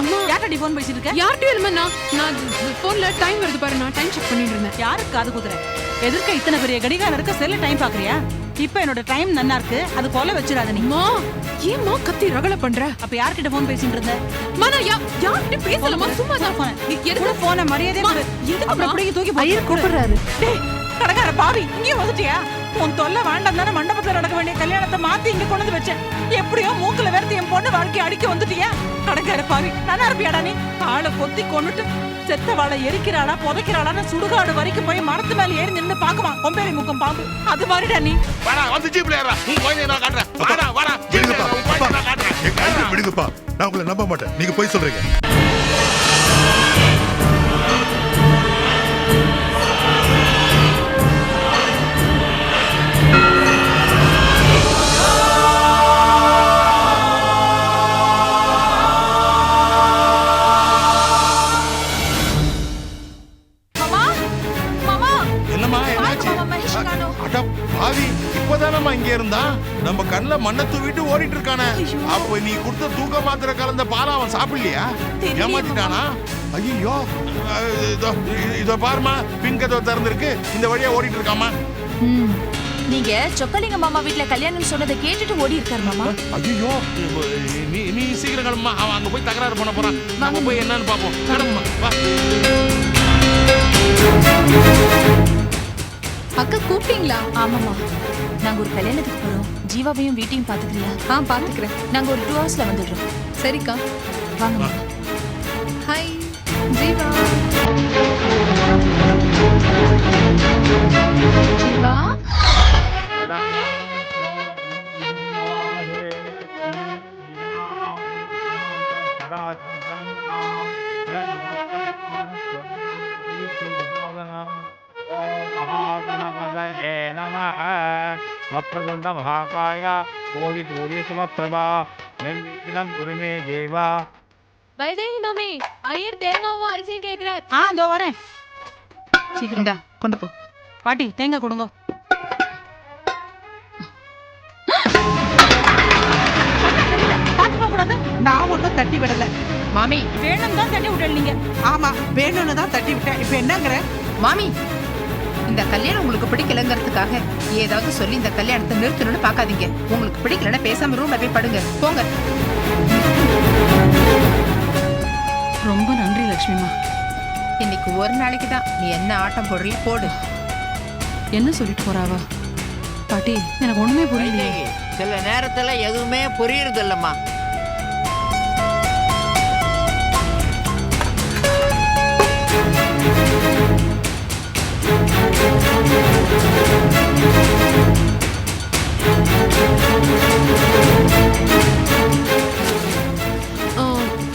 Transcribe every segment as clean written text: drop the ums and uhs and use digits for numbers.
அம்மா யார்கிட்ட ஃபோன் பேசிட்டு இருக்க? யார்கிட்டயும் இல்லம்மா, நான் போன்ல டைம் வருது பாரு, நான் டைம் செக் பண்ணிட்டு இருந்தேன். யாருக்கு காது குத்துற? எதிர்க்க இத்தனை பெரிய கடிகாரம் இருக்க செல்ல டைம் பாக்குறியா? இப்ப என்னோட டைம் நன்னா இருக்கு, அது கொலை வச்சிராத நீ. அம்மா ஏம்மா கத்தி ரகல பண்ற? அப்ப யார்கிட்ட ஃபோன் பேசிட்டு இருந்த? மனா யார்கிட்ட பேசலமா, சும்மா தான் போன். எதுக்கு போன மரியாதை கொடு. அப்புறம் அப்படியே தூக்கி ஐயர் கூப்பிடுறாரு. டேய் கடகார பாவி, இங்க வந்துட்டியா? உன் தொல்லை வேண்டாம் தானே மண்டபத்துல நடக்க வேண்டிய கல்யாணத்தை மாத்தி இங்க கொண்டு வந்து வச்சேன். எப்படியோ மூக்குல வேர்த்து என் பொண்ணு வாழ்க்கை அடிக்க வந்துட்டியா? கடகார பாவி, நல்லா இருப்பியாடா நீ? ஆளை கொத்தி கொண்டுட்டு செத்த வாழை எரிக்கிறாளா புதைக்கிறாளான்னு சுடுகாடு வரைக்கும் போய் மரத்து மேல ஏறி நின்று பாக்குமா கொம்பேரி முக்கம் பாம்பு. அது மாதிரிடா நீ. வாடா வந்து ஜீப்ல ஏறா, உன் கோயிலை நான் காட்டுறேன். வாடா வாடா ஜீப்ல ஏறா, உன் கோயிலை நான் காட்டுறேன். எங்க ஐயா விடுங்கப்பா, நான் உங்களை நம்ப மாட்டேன், நீங்க போய் சொல்றீங்க. இப்பதானம்மா இங்க இருந்தா நம்ம கண்ணுல மண்ணை தூவிட்டு ஓடிட்டு இருக்கானே. அப்ப நீ கொடுத்த தூக்க மாத்திரை கலந்த பாலை அவன் சாப்பிடலையா? ஏமாத்திட்டானா? ஐயோ இதோ பாருமா, பின் கதவை திறந்திருக்கு, இந்த வழியா ஓடிட்டு இருக்காமா. நீங்க சொக்கலிங்க மாமா வீட்ல கல்யாணம் சொன்னதை கேட்டுட்டு ஓடி இருக்காரு மாமா. ஐயோ நீ சீக்கிரம் கிளம்புமா, அவன் அங்க போய் தகராறு பண்ண போறான். நம்ம போய் என்னன்னு பாப்போம். கிளம்புமா வா. அக்கா கூப்பிட்டீங்களா? ஆமாமா, நாங்க ஒரு கல்யாணத்துக்கு போறோம். ஜீவாவையும் வீட்டையும் பாத்துக்கிறியா? பாத்துக்கிறேன். நாங்க ஒரு 2 ஹவர்ஸ்ல வந்துடுறோம். சரிக்கா வாங்க. ஹாய் ஜீவா. ஜீவா வைதேகி மாமி, ஐயர் தேங்காவும் அரிசியும் கேட்கிறார். இதோ வரேன். சீக்கிரம் கொண்டு போ. பாட்டி தேங்காய் கொடுங்க. நான் ஒன்னும் தட்டி விடல மாமி. வேணும் தான் தட்டி விடல நீங்க. ஆமா வேணும்னு தான் தட்டி விட்டேன். இப்ப என்னங்கற? மாமி, இந்த கல்யாணம் உங்களுக்கு பிடிக்கலங்கிறதுக்காக ஏதாவது சொல்லி இந்த கல்யாணத்தை நிறுத்தணும்னு பாக்காதீங்க. உங்களுக்கு பிடிக்கலன்னா பேசாம ரூம்ல போய் படுங்க, போங்க. ரொம்ப நன்றி லட்சுமிமா. இன்னைக்கு ஒரு நாளைக்கு தான் நீ என்ன ஆட்டம் போடுறிய போடு. என்ன சொல்லிட்டு போறாவா? பாட்டி எனக்கு ஒண்ணுமே புரியலையே. சில நேரத்துல எதுவுமே புரியுறது இல்லம்மா.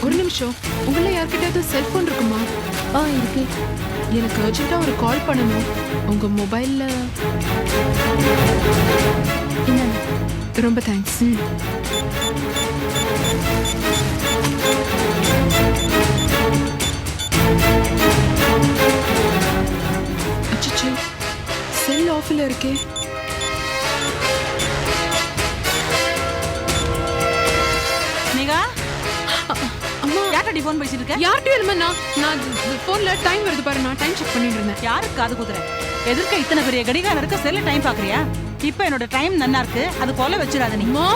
ஒரு நிமிஷம், உங்கள யார்கிட்டயாவது செல்போன் இருக்குமா? இருக்கு. எனக்கு அர்ஜென்ட்டா ஒரு கால் பண்ணணும். உங்க மொபைல்ல. ரொம்ப தேங்க்ஸ். அச்சச்சோ, செல் ஆஃப்ல இருக்கே. யார்கிட்ட ஃபோன் பேசிட்டு இருக்க? யார்கிட்டயும் இல்லம்மா, நான் போன்ல டைம் வருது பாரு, நான் டைம் செக் பண்ணிட்டு இருந்தேன். யாருக்கு காது குத்துற? எதிர்க்க இத்தனை பெரிய கடிகாரம் இருக்க செல்ல டைம் பாக்குறியா? இப்ப என்னோட டைம் நன்னா இருக்கு, அது கொலை வச்சிராத நீ. அம்மா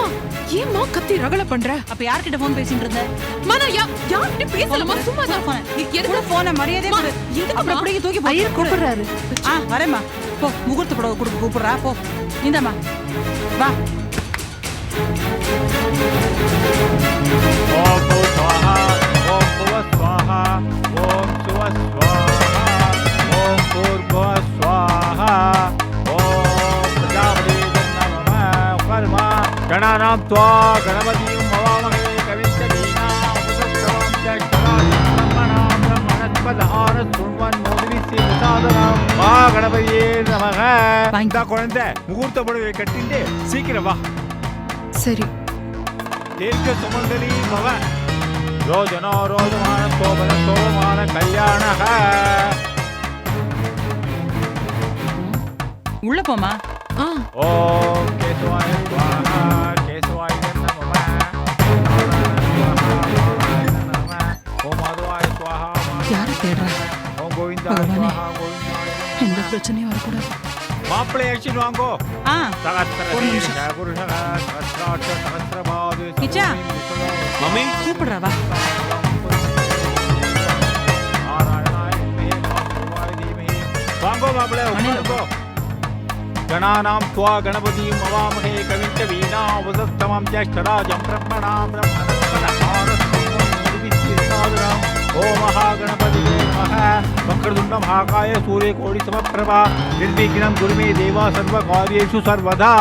ஏம்மா கத்தி ரகல பண்ற? அப்ப யார்கிட்ட ஃபோன் பேசிட்டு இருந்த? மனா யார்கிட்ட பேசலமா, சும்மா தான் போன். எதுக்கு போன மரியாதை கொடு. அப்புறம் அப்படியே தூக்கி ஐயர் கூப்பிடுறாரு. வரேம்மா போ. முகூர்த்த புடவை கொடுக்க கூப்பிடுறா போ. இந்தம்மா வா. गणानां त्वा गणपतिं मवामहे कविश्च दीनां गणपतिये नमः. இந்த குழந்தை முகூர்த்த புடவை கட்டிண்டு சீக்கிரம் வா. சரி. தீர்க்க சுமங்கலி பவ. ரோஜனோ ரோஜமான சோபன சோமான கல்யாணஹ. உள்ள போமா. ஓம் கேசவாய ஸ்வாஹா கேசவாய நமः. பிரச்சனையும் வரக்கூடாது. மாப்பிள்ளை அழிச்சிட்டு வாங்கோ. ஆ சகஸ்ர ஒரு நிமிஷம். தீர்ஷ புருஷக சஹஸ்ராட்ச சஹஸ்ரபாது கிச்சா. மம்மி கூப்பிடுறா வா. வாங்கோ மாப்பிள்ளை உட்காருங்கோ. கணானாம் துவா கணபதியும் அவாமகே கவிஞ்ச வீணா உதஸ்தமம் ஜேஷ்டராஜம் பிரம்மணாம் பிரம்மணஸ்பதாம் ஓம் மகாகணபதியே நமः வக்ரதுண்ட மகாகாய சூரிய கோடி சமப்பிரபா நிர்விக்னம் குருமே தேவா சர்வ காரியேஷு சர்வதா.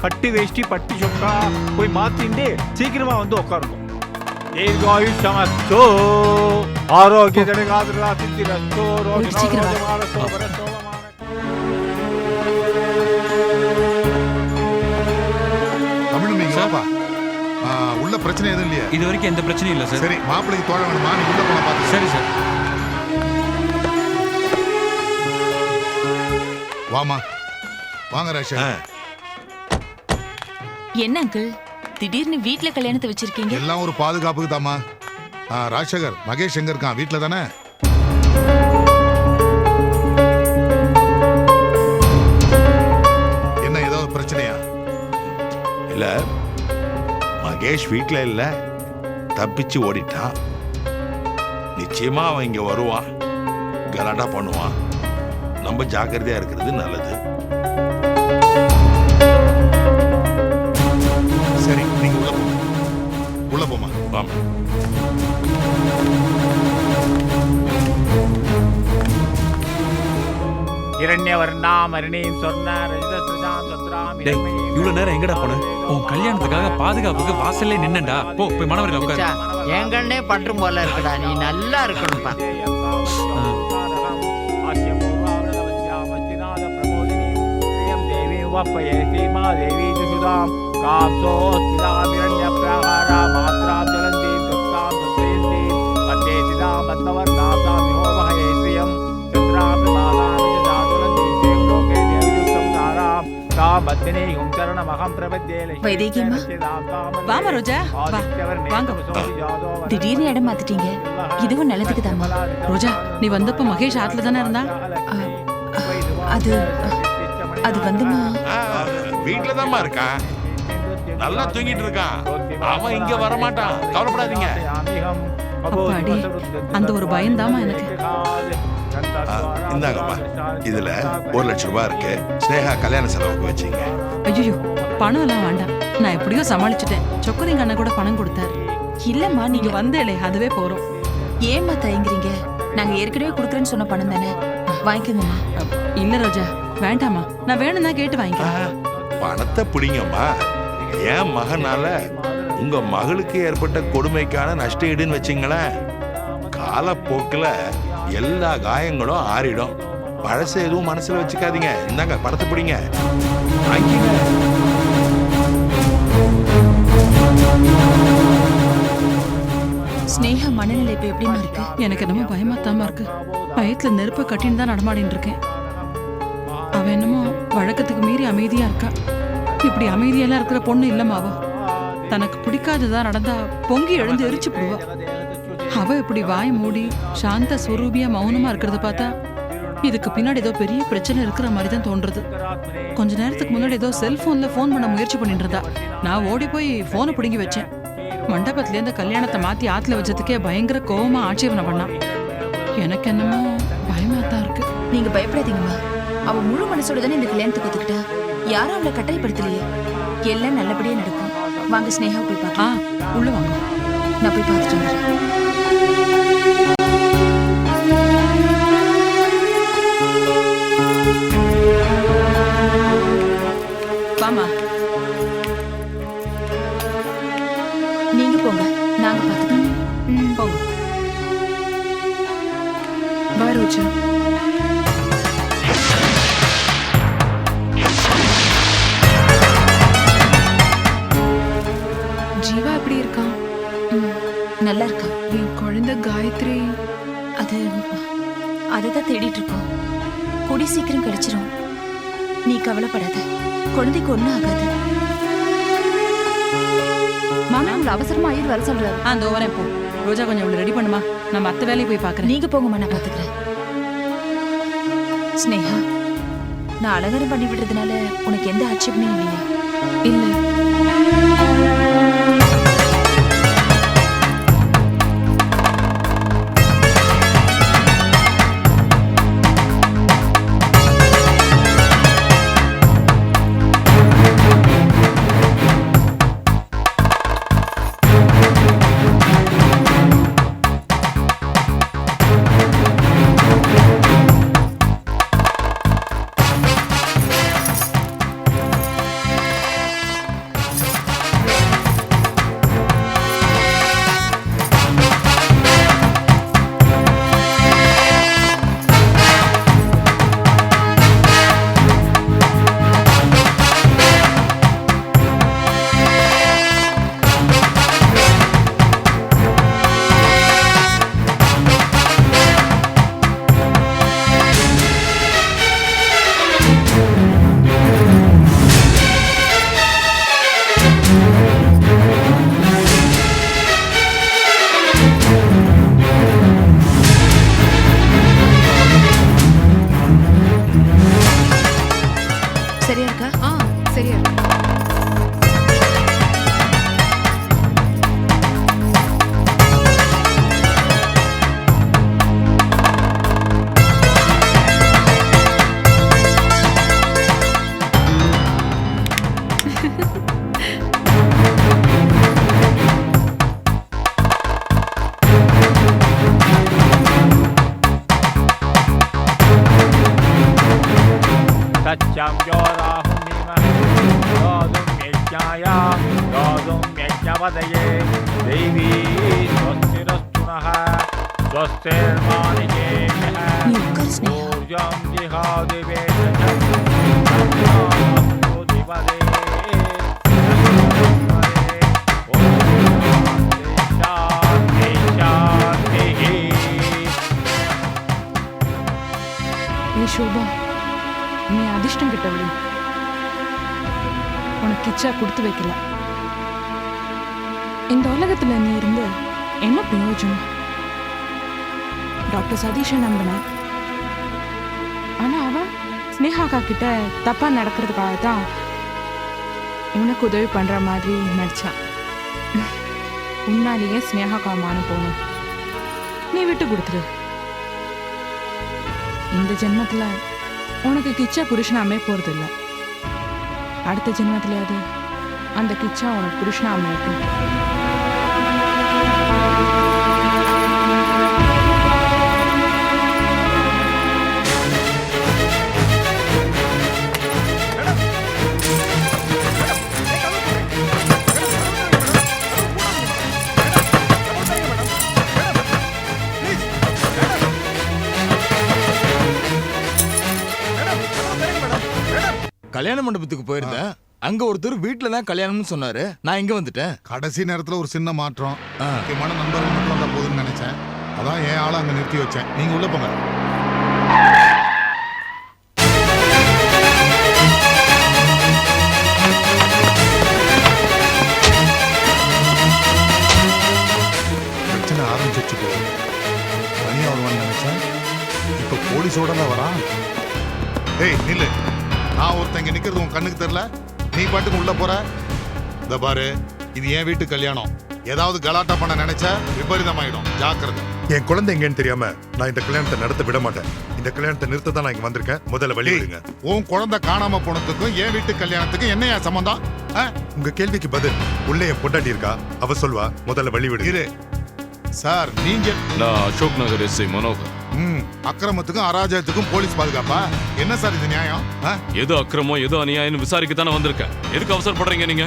கட்டி வேஷ்டி பட்டி சொக்கா போய் மாத்திண்டு சீக்கிரமா வந்து உட்காருங்க. தீர்காயுஷமஸ்தோ ஆரோக்கிய தடகாதுரா சித்திரஸ்தோ ரோஜனோரோஜமானஸ்தோ வரஸ்தோ தமிழ் நீங்க வாப்பா. உள்ள பிரச்சனை எதுவும் இல்லையா? இது வரைக்கும் எந்த பிரச்சனையும் இல்லை சார். சரி, மாப்பிள்ளைக்கு தோழ வேணுமா? நீ உள்ள போன பார்த்து. சரி சார். வாமா, வாங்க ராஷா. என்ன அங்கிள் திடீர்னு வீட்ல கல்யாணத்தை வச்சிருக்கீங்க? எல்லாம் ஒரு பாதுகாப்புக்கு தாமா. ராஜசேகர், மகேஷ் எங்க இருக்கான்? வீட்டுல தானே? என்ன ஏதாவது பிரச்சனையா? இல்ல, மகேஷ் வீட்ல இல்ல, தப்பிச்சு ஓடிட்டான். நிச்சயமா அவன் இங்க வருவான், கலாட்டா பண்ணுவான். நம்ம ஜாக்கிரதையா இருக்கிறது நல்லது. சரி, நீங்க உள்ள போங்க. உள்ள போமா. வாமா. இரண்யவர்ணாமரணீம் சொர்ண ரஜதஸ்ரஜாம் சத்ராம் டேய், இவ்வளவு நேரம் எங்கடா போன? உன் கல்யாணத்துக்காக பாதுகாப்புக்கு வாசல்லே நின்னண்டா. போ போய் மணவரையில உட்காரு. எங்கன்னே பண்றும் போல இருக்குடா. நீ நல்லா இருக்கணும்ப்பா. வைதேகியம்மா, வாமா ரோஜா வா. வாங்க. திடீர்னு இடம் மாத்திட்டீங்க. இதுவும் நல்லதுக்கு தாம்மா. ரோஜா, நீ வந்தப்ப மகேஷ் ஆத்துல தானே இருந்தா? அது அது வந்துமா வீட்டுல தான்மா இருக்கான். நல்லா தூங்கிட்டு இருக்கான். அவன் இங்க வரமாட்டான், கவலைப்படாதீங்க. அப்பாடி, அந்த ஒரு பயம்தாமா எனக்கு. இந்தாங்கம்மா, இதுல 1 லட்சம் ரூபாய் இருக்கு. ஸ்னேகா கல்யாண செலவுக்கு வச்சீங்க. ஐயோ, பணம் எல்லாம் வேண்டாம். நான் எப்படியோ சமாளிச்சுட்டேன். சொக்கரிங்க அண்ணன் கூட பணம் கொடுத்தாரு. இல்லம்மா, நீங்க வந்தேளே, அதுவே போறோம். ஏம்மா தயங்குறீங்க? நாங்க ஏற்கனவே கொடுக்குறேன்னு சொன்ன பணம் தானே, வாங்கிக்கோங்கம்மா. இல்ல ரோஜா, வேண்டாமா. நான் வேணும்னா கேட்டு வாங்கிக்கிறேன். பணத்தை பிடிங்கம்மா. என் மகனால உங்க மகளுக்கு ஏற்பட்ட கொடுமைக்கான நஷ்ட ஈடுன்னு வச்சுங்களேன். காலப்போக்கில் எல்லா காயங்களும் ஆறிடும். பழச எதுவும் மனசுல வச்சுக்காதீங்க. இந்தாங்க பணத்தை பிடிங்க, வாங்கிங்க. ஸ்னேகா மனநிலை இப்ப எப்படிமா இருக்கு? எனக்கு என்னமோ பயமாத்தாம இருக்கு. பயத்துல நெருப்ப கட்டின்னு தான் நடமாடின்னு இருக்கேன். அவ என்னமோ வழக்கத்துக்கு மீறி அமைதியா இருக்கா. இப்படி அமைதியெல்லாம் இருக்கிற பொண்ணு இல்லமாவோ. தனக்கு பிடிக்காததா நடந்தா பொங்கி எழுந்து எரிச்சு போடுவா. அவ இப்படி வாய் மூடி சாந்த ஸ்வரூபியா மௌனமா இருக்கிறத பார்த்தா இதுக்கு பின்னாடி ஏதோ பெரிய பிரச்சனை இருக்கிற மாதிரி தான் தோன்றது. கொஞ்ச நேரத்துக்கு முன்னாடி ஏதோ செல்போன்ல போன் பண்ண முயற்சி பண்ணிட்டு இருந்தா. நான் ஓடி போய் போனை பிடுங்கி வச்சேன். மண்டபத்துல இருந்து கல்யாணத்தை மாத்தி ஆத்துல வச்சதுக்கே பயங்கர கோவமா ஆட்சேபனை பண்ணா. எனக்கு என்னமோ பயமா தான் இருக்கு. நீங்க பயப்படாதீங்கம்மா. அவ முழு மனசோட தானே இந்த கல்யாணத்துக்கு ஒத்துக்கிட்டா. யாரும் அவளை கட்டாயப்படுத்தலையே. எல்லாம் நல்லபடியா நடக்கும். வாங்க ஸ்னேகா போய் பார்க்கலாம். உள்ள வாங்க. நான் போய் பார்த்துட்டு வரேன். வாமா. நீங்க போங்க, நாங்க பார்த்துக்கிறோம். போங்க. வா ரோஜா. ஜீவா எப்படி இருக்கான்? நல்லா இருக்கா. என் குழந்தை காயத்ரி அதுதான் தேடிட்டு இருக்கோம். கூடி சீக்கிரம் கிடைச்சிரும். நீ கவலைப்படாத. குழந்தைக்கு ஒண்ணும் ஆகாது. மாமா, உங்களை அவசரமா ஐயர் வர சொல்றாரு. அந்த ஓவரேன் போ. ரோஜா கொஞ்சம் இவ்வளவு ரெடி பண்ணுமா. நான் மத்த வேலையை போய் பாக்குறேன். நீங்க போங்கம்மா, நான் பாத்துக்கிறேன். ஸ்னேகா, நான் அலங்காரம் பண்ணி விடுறதுனால உனக்கு எந்த ஆட்சேபனையும் இல்லையா? இல்ல. சரியா இருக்கா? சரியா இருக்கு. सत्यं योराहुन्निमः योदुं यज्ञाय योदुं यज्ञपदये देवी स्वस्तिरस्तु नः स्वस्तिर्मानिकेभ्यः நீ உட்கார் ஸ்னேகா. ऊर्जं जिहादिवे सत्यमस्तु दिवदे शान्ति शान्तिः ஏ சோபா, நீ அதிர்ஷ்டம் கிட்டவளி. உனக்கு கிச்சா கொடுத்து வைக்கல. இந்த உலகத்துல நீ இருந்து என்ன பிரயோஜனம்? டாக்டர் சதீஷை நம்பினேன். ஆனா அவன் ஸ்னேகாக்கா கிட்ட தப்பா நடக்கிறதுக்காக தான் உனக்கு உதவி பண்ற மாதிரி நடிச்சான். உன்னாலேயே ஸ்னேகாக்கா மானம் போகணும். நீ விட்டு கொடுத்துரு. இந்த ஜென்மத்துல உனக்கு கிச்சா புருஷனாமே போறது இல்லை. அடுத்த ஜென்மத்திலேயாவது அந்த கிச்சா உனக்கு புருஷனாமே இருக்கும். கல்யாண மண்டபத்துக்கு போயிருந்தேன். அங்க ஒருத்தர் வீட்டுல தான் கல்யாணம்னு சொன்னாரு. நான் இங்க வந்துட்டேன். கடைசி நேரத்துல ஒரு சின்ன மாற்றம். முக்கியமான நண்பர்கள் மட்டும் வந்தா போதும்னு நினைச்சேன். அதான் என் ஆளை அங்க நிறுத்தி வச்சேன். நீங்க உள்ள போங்க. பிரச்சனை ஆரம்பிச்சிச்சு போகுது. தனியா வருவான்னு நினைச்சேன். இப்ப போலீஸோட தான் வரான். ஏய் நில்லு. நான் ஒருத்தங்க நிக்கிறது உன் கண்ணுக்கு தெரியல. நீ பாட்டுக்கு உள்ள போற. இந்த பாரு, இது என் வீட்டு கல்யாணம். ஏதாவது கலாட்டா பண்ண நினைச்சா விபரீதமாயிடும். ஜாக்கிரதை. என் குழந்தை எங்கன்னு தெரியாம நான் இந்த கல்யாணத்தை நடத்த விட மாட்டேன். இந்த கல்யாணத்தை நிறுத்த தான் நான் இங்க வந்திருக்கேன். முதல்ல வழி விடுங்க. உன் குழந்தை காணாம போனதுக்கும் என் வீட்டு கல்யாணத்துக்கும் என்னையா சம்பந்தம்? உங்க கேள்விக்கு பதில் உள்ள என் பொண்டாட்டி இருக்கா, அவ சொல்வா. முதல்ல வழி விடு. இரு சார், நீங்க நான் அசோக் நகர் எஸ்ஐ மனோகர். அக்கிரமத்துக்கும் அராஜகத்துக்கும் போலீஸ் பாதுகாப்பா? என்ன சார் இது நியாயம்? எது அக்கிரமம் எது அநியாயம் விசாரிக்க தானே வந்திருக்கேன். எதுக்கு அவசரப்படுறீங்க நீங்க?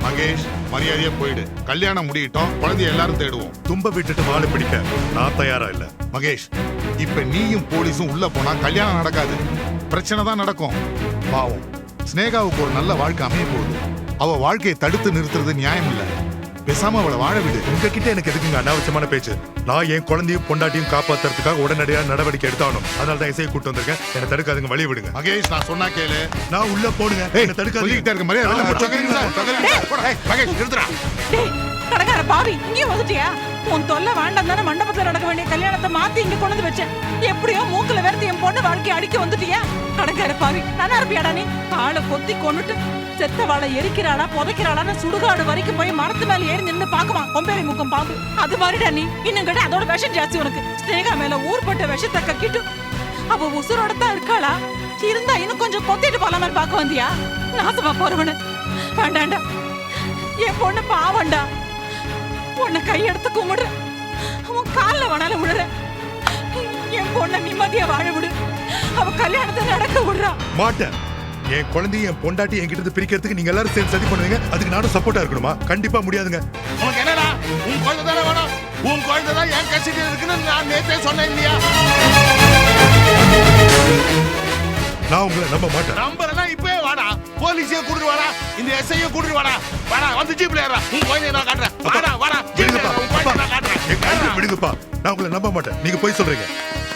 மகேஷ், மரியாதையா போயிடு. கல்யாணம் முடியட்டும். குழந்தைய எல்லாரும் தேடுவோம். தும்ப விட்டுட்டு வாழை பிடிக்க நான் தயாரா இல்ல. மகேஷ், இப்ப நீயும் போலீஸும் உள்ள போனா கல்யாணம் நடக்காது. பிரச்சனை தான் நடக்கும். பாவம், ஸ்னேகாவுக்கு ஒரு நல்ல வாழ்க்கை அமைய போகுது. அவ வாழ்க்கையை தடுத்து நிறுத்துறது நியாயம் இல்ல. பேசாம அவளை வாழ விடு. உங்ககிட்ட எனக்கு எதுக்குங்க அனாவசியமான பேச்சு? நான் என் குழந்தையும் பொண்டாட்டியும் காப்பாத்துறதுக்காக உடனடியாக நடவடிக்கை எடுத்தாகணும். அதனால தான் இசையை கூட்டு வந்திருக்கேன். என்ன தடுக்காதுங்க, வழி விடுங்க. மகேஷ், நான் சொன்னா கேளு. நான் உள்ள போடுங்க. என்ன தடுக்காதீங்க. கடைக்கார பாவி, இங்கே வந்துட்டியா? உன் தொல்லை வேண்டாம் தானே மண்டபத்துல நடக்க வேண்டிய கல்யாணத்தை மாத்தி இங்க கொண்டு வந்து வச்சேன். எப்படியோ மூக்குல வேர்த்து என் பொண்ணு வாழ்க்கையை அடிக்க வந்துட்டியா? கடற்கரை பாவி நல்லா இருப்பியாடா நீ? ஆளை கொத்தி கொண்டுட்டு செத்த வாழை எரிக்கிறாளா புதைக்கிறாளான்னு சுடுகாடு வரைக்கும் போய் மரத்து மேல ஏறி நின்று பாக்குமா கொம்பேரி முக்கம் பாம்பு. அது மாதிரிடா நீ. இன்னும் கேட்ட அதோட விஷம் ஜாஸ்தி உனக்கு. ஸ்னேகா மேல ஊர்பட்ட விஷத்தை கக்கிட்டு அவ உசுரோட தான் இருக்காளா? இருந்தா இன்னும் கொஞ்சம் கொத்திட்டு போலாமே பாக்க வந்தியா? நாசமா போறவனு வேண்டாண்டா. என் பொண்ணு பாவண்டா. உன்னை கையெடுத்து கும்பிடுற, அவன் காலில் வனால விடுற. என் பொண்ணை நிம்மதியா வாழ விடு. அவ கல்யாணத்தை நடக்க விடுறா. மாட்டேன். என் குழந்தைய என் பொண்டாட்டி என்கிட்ட இருந்து பிரிக்கிறதுக்கு நீங்க எல்லாரும் சேர்ந்து சதி பண்ணுவீங்க. அதுக்கு நானும் சப்போர்ட்டா இருக்கணுமா? கண்டிப்பா முடியாதுங்க. உனக்கு என்னடா? உன் குழந்தை தானே வேணும். உன் குழந்தை தான் என் கசிட்டு இருக்குன்னு நான் நேத்தே சொன்னேன் இல்லையா? நான் உங்களை நம்ப மாட்டேன். நம்பறனா இப்பவே வாடா. போலீஸையும் கூட்டிட்டு வாடா. இந்த எஸ்ஐயும் கூட்டிட்டு வாடா. வாடா வந்து ஜீப்ல ஏறா. உன் குழந்தைய நான் காட்டுறேன். வாடா வாடா. ஜீப்ல உன் குழந்தைய நான் காட்டுறேன். என் குழந்தைய விடுங்கப்பா. நான் உங்களை நம்ப மாட்டேன். நீங்க போய் சொல்றீங்க.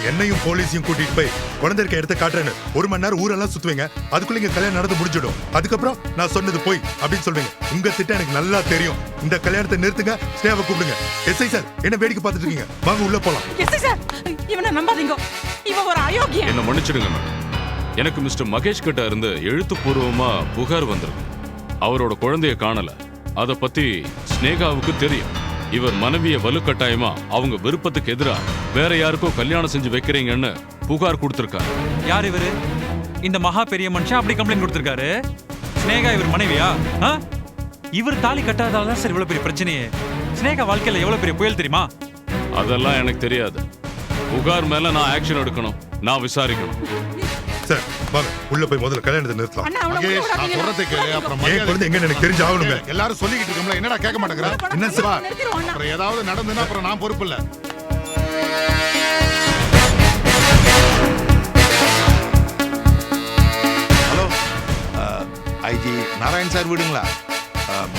என்னையும் போலீஸையும் கூட்டிட்டு போய் குழந்தை இருக்க இடத்த காட்டுறேன்னு 1 மணி நேரம் ஊரெல்லாம் சுத்துவீங்க. அதுக்குள்ள இங்க கல்யாணம் நடந்து முடிஞ்சிடும். அதுக்கப்புறம் நான் சொன்னது போய் அப்படின்னு சொல்வீங்க. உங்க திட்டம் எனக்கு நல்லா தெரியும். இந்த கல்யாணத்தை நிறுத்துங்க. ஸ்னேகாவை கூப்பிடுங்க. எஸ்ஐ சார் என்ன வேடிக்கை பார்த்துட்டு இருக்கீங்க? வாங்க உள்ள போலாம். எஸ்ஐ சார் இவனை நம்பாதீங்க. இவன் ஒரு அயோக்கியன். என்ன மன்னிச்சிடுங்க மேடம். எனக்கு மிஸ்டர் மகேஷ் கிட்ட இருந்து எழுத்துப்பூர்வமா புகார் வந்திருக்கு. அவரோட குழந்தைய காணல. அத பத்தி ஸ்னேகாவுக்கு தெரியும். இவர் மனைவிய வலுக்கட்டாயமா அவங்க விருப்பத்துக்கு எதிரா வேற யாருக்கோ கல்யாணம் செஞ்சு வைக்கிறீங்கன்னு புகார் கொடுத்திருக்காரு. யார் இவரு? இந்த மகா பெரிய மனுஷன் அப்படி கம்ப்ளைண்ட் கொடுத்திருக்காரு. ஸ்னேகா இவர் மனைவியா? இவர் தாலி கட்டாததால தான் சார் இவ்வளவு பெரிய பிரச்சனையே. ஸ்னேகா வாழ்க்கையில எவ்வளவு பெரிய புயல் தெரியுமா? அதெல்லாம் எனக்கு தெரியாது. புகார் மேல நான் ஆக்ஷன் எடுக்கணும். நான் விசாரிக்கணும். சார் வாங்க உள்ள போய் முதல்ல கல்யாணத்தை நிறுத்தலாம். மகேஷ் நான் சொல்றதை கேளு. அப்புறம் என் குழந்தை எங்க எனக்கு தெரிஞ்சு ஆகணுங்க. எல்லாரும் சொல்லிக்கிட்டு இருக்கோம்ல, என்னடா கேட்க மாட்டேங்கிற? என்ன சார்? அப்புறம் ஏதாவது நடந்துன்னா அப்புறம் நான் பொறுப்பு இல்ல. ஹலோ ஐஜி நாராயண் சார் வீடுங்களா?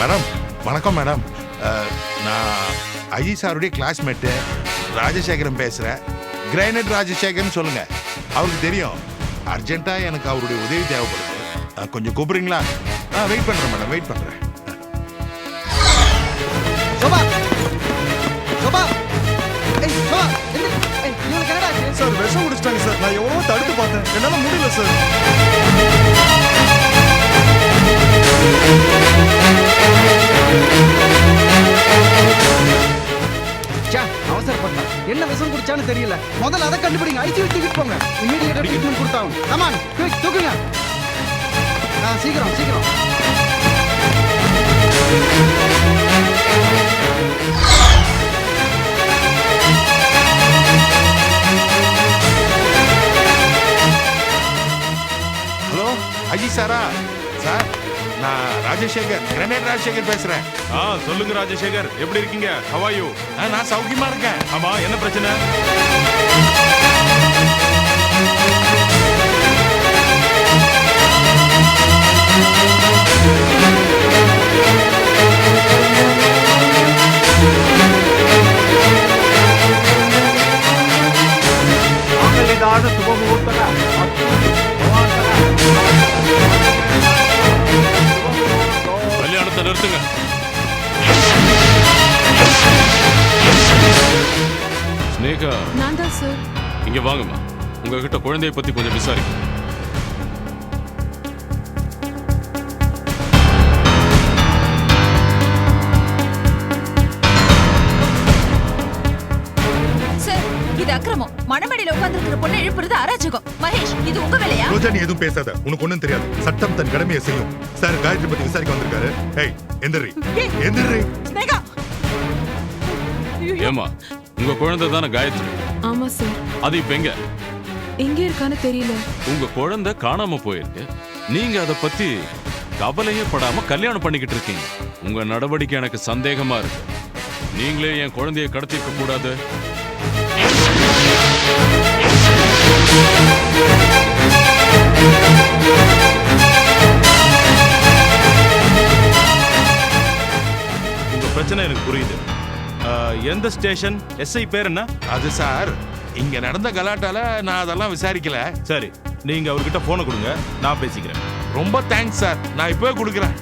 மேடம் வணக்கம் மேடம். நான் ஐஜி சாருடைய கிளாஸ்மேட்டு ராஜசேகரன் பேசுறேன். கிரைனட் ராஜசேகரன் சொல்லுங்க. அவருக்கு தெரியும் அர்ஜென்ட்டா எனக்கு அவருடைய உதவி தேவைப்படுது. கொஞ்சம் கூப்பிடுறீங்களா? வெயிட் பண்றேன் மேடம், வெயிட் பண்றேன். சோபா சோபா ஏய் சோபா ஏய் இவனுக்கு என்னடா ஆச்சு? சார் விஷம் குடிச்சிட்டாங்க சார். நான் எவ்வளவோ தடுத்து பார்த்தேன். என்னால முடியல சார். அவசரப்பட்டா என்ன விஷம் குடிச்சான்னு தெரியல. முதல்ல அதை கண்டுபிடிங்க. ஐசியூ தூக்கிட்டு போங்க. இமீடியட்டா ட்ரீட்மெண்ட் கொடுத்தாங்க. கமான் குயிக் தூக்குங்க. சீக்கிரம் சீக்கிரம். ஹலோ அஜி சாரா? சார் நான் ராஜசேகர், கிரனேட் ராஜசேகர் பேசுறேன். சொல்லுங்க ராஜசேகர், எப்படி இருக்கீங்க? How are you? நான் சௌக்கியமா இருக்கேன். ஆமா, என்ன பிரச்சனை? கல்யாணத்தை நிறுத்துங்க. ஸ்னேகா, நான் தான் சார். இங்க வாங்கம்மா. உங்ககிட்ட குழந்தைய பத்தி கொஞ்சம் விசாரிக்க. சார் இது அக்கிரமம். மணமேடையில உட்கார்ந்திருக்கிற பொண்ணை எழுப்புறது அராஜகம். மகேஷ் இது உங்க வேலையா? ரோஜா நீ எதுவும் பேசாத. உனக்கு ஒண்ணும் தெரியாது. சட்டம் தன் கடமையை செய்யும். சார் காயத்ரி பத்தி விசாரிக்க வந்திருக்காரு. ஏய் எந்திரி எந்திரி. ஸ்னேகா ஏமா, உங்க குழந்தை தானே காயத்ரி? ஆமா சார். அது இப்ப எங்க? எங்க இருக்கான்னு தெரியல. உங்க குழந்தை காணாம போயிருக்கு. நீங்க அத பத்தி கவலையே படாம கல்யாணம் பண்ணிக்கிட்டு இருக்கீங்க. உங்க நடவடிக்கை எனக்கு சந்தேகமா இருக்கு. நீங்களே என் குழந்தையை கடத்திருக்க கூடாது. உங்க பிரச்சனை எனக்கு புரியுது. எந்த ஸ்டேஷன்? எஸ்ஐ பேர் என்ன? அது சார் இங்க நடந்த கலாட்டால நான் அதெல்லாம் விசாரிக்கல. சரி, நீங்க அவர்கிட்ட போனை கொடுங்க, நான் பேசிக்கிறேன். ரொம்ப தேங்க்ஸ் சார். நான் இப்பவே கொடுக்குறேன்.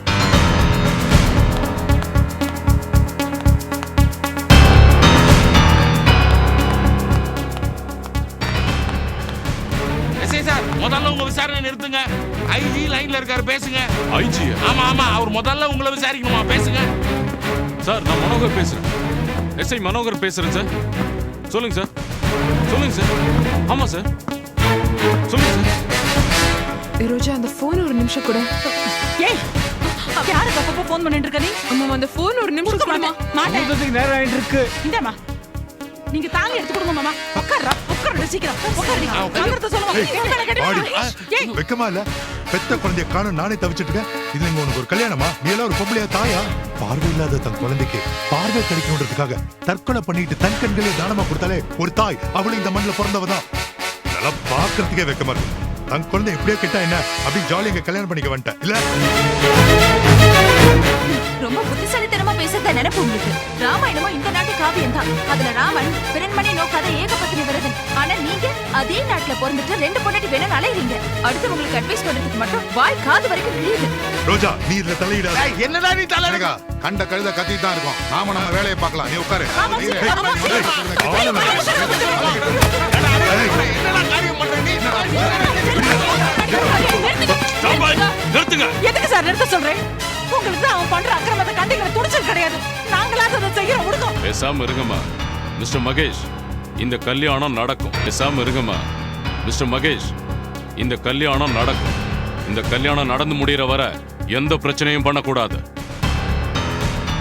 விசாரணை நிறுத்துங்க. ஐஜி லைன்ல இருக்காரு, பேசுங்க. ஐஜி? ஆமா ஆமா, அவர் முதல்ல உங்களை விசாரிக்கணுமா, பேசுங்க. சார், நான் மனோகர் பேசுறேன். எஸ்ஐ மனோகர் பேசுறேன் சார். சொல்லுங்க சார். சொல்லுங்க சார். ஆமா சார், சொல்லுங்க சார். ரோஜா, அந்த போன் ஒரு நிமிஷம் கூட. ஏய், யாருக்கு அப்பப்போ போன் பண்ணிட்டு இருக்க நீ? அம்மா, அந்த போன் ஒரு நிமிஷம் கொடுமா. மாட்டேன். நேரம் ஆயிட்டு இருக்கு. இந்தம்மா, நீங்க தாலி எடுத்து கொடுங்க மாமா. உட்கார்றா, உட்கார்றா, சீக்கிரம் உட்கார்றீ. காரணத்தை சொல்லுங்க. வெக்கமா இல்ல? பெத்த குழந்தைய காண நானே தவிச்சிட்டு இருக்கேன். இதுல இங்க உனக்கு ஒரு கல்யாணமா? நீ எல்லாம் ஒரு பொம்பளையா தாயா? பார்வை இல்லாத தன் குழந்தைக்கு பார்வை கிடைக்கணுன்றதுக்காக தற்கொலை பண்ணிட்டு தன் கண்களே தானமா கொடுத்தாலே ஒரு தாய், அவளும் இந்த மண்ணில் பிறந்தவதான். இதெல்லாம் பாக்குறதுக்கே வெக்கமா இருக்கு. தன் குழந்தை எப்படியே கேட்டா என்ன அப்படி ஜாலியாக கல்யாணம் பண்ணிக்க வந்துட்டேன் இல்ல? ரொம்ப புத்திசாலித்தனமா பேசுறத நினைப்பு உங்களுக்கு. ராமாயணமோ இந்த நாட்டு காவியம் தான். அதுல ராமன் பிறன்மனை நோக்காத ஏகபத்தினி விரதன். ஆனா நீங்க அதே நாட்டுல பிறந்துட்டு 2 பொண்டாட்டி வேணும் அலையறீங்க. அடுத்து உங்களுக்கு அட்வைஸ் பண்றதுக்கு மட்டும் வாய் காது வரைக்கும் கிழியுது. ரோஜா, நீ இதுல தலையிடாத. என்னடா நீ தலையிட? கண்ட கழுத கத்திட்டு தான் இருக்கும். நாம நம்ம வேலையை பார்க்கலாம். நீ உட்காரு. என்னடா காரியம் பண்ற நீ? நிறுத்துங்க. எதுக்கு சார் நிறுத்த சொல்றேன்? உங்களுக்கு தான் அவன் பண்ற அக்கிரமத்தை கண்டிக்கிற துணிச்சல் கிடையாது. நாங்களாவது அதை செய்யறோம். விடுங்க. பேசாம இருங்கம்மா. மிஸ்டர் மகேஷ், இந்த கல்யாணம் நடக்கும். பேசாம இருங்கம்மா. மிஸ்டர் மகேஷ், இந்த கல்யாணம் நடக்கும். இந்த கல்யாணம் நடந்து முடிகிற வரை எந்த பிரச்சனையும் பண்ணக்கூடாது.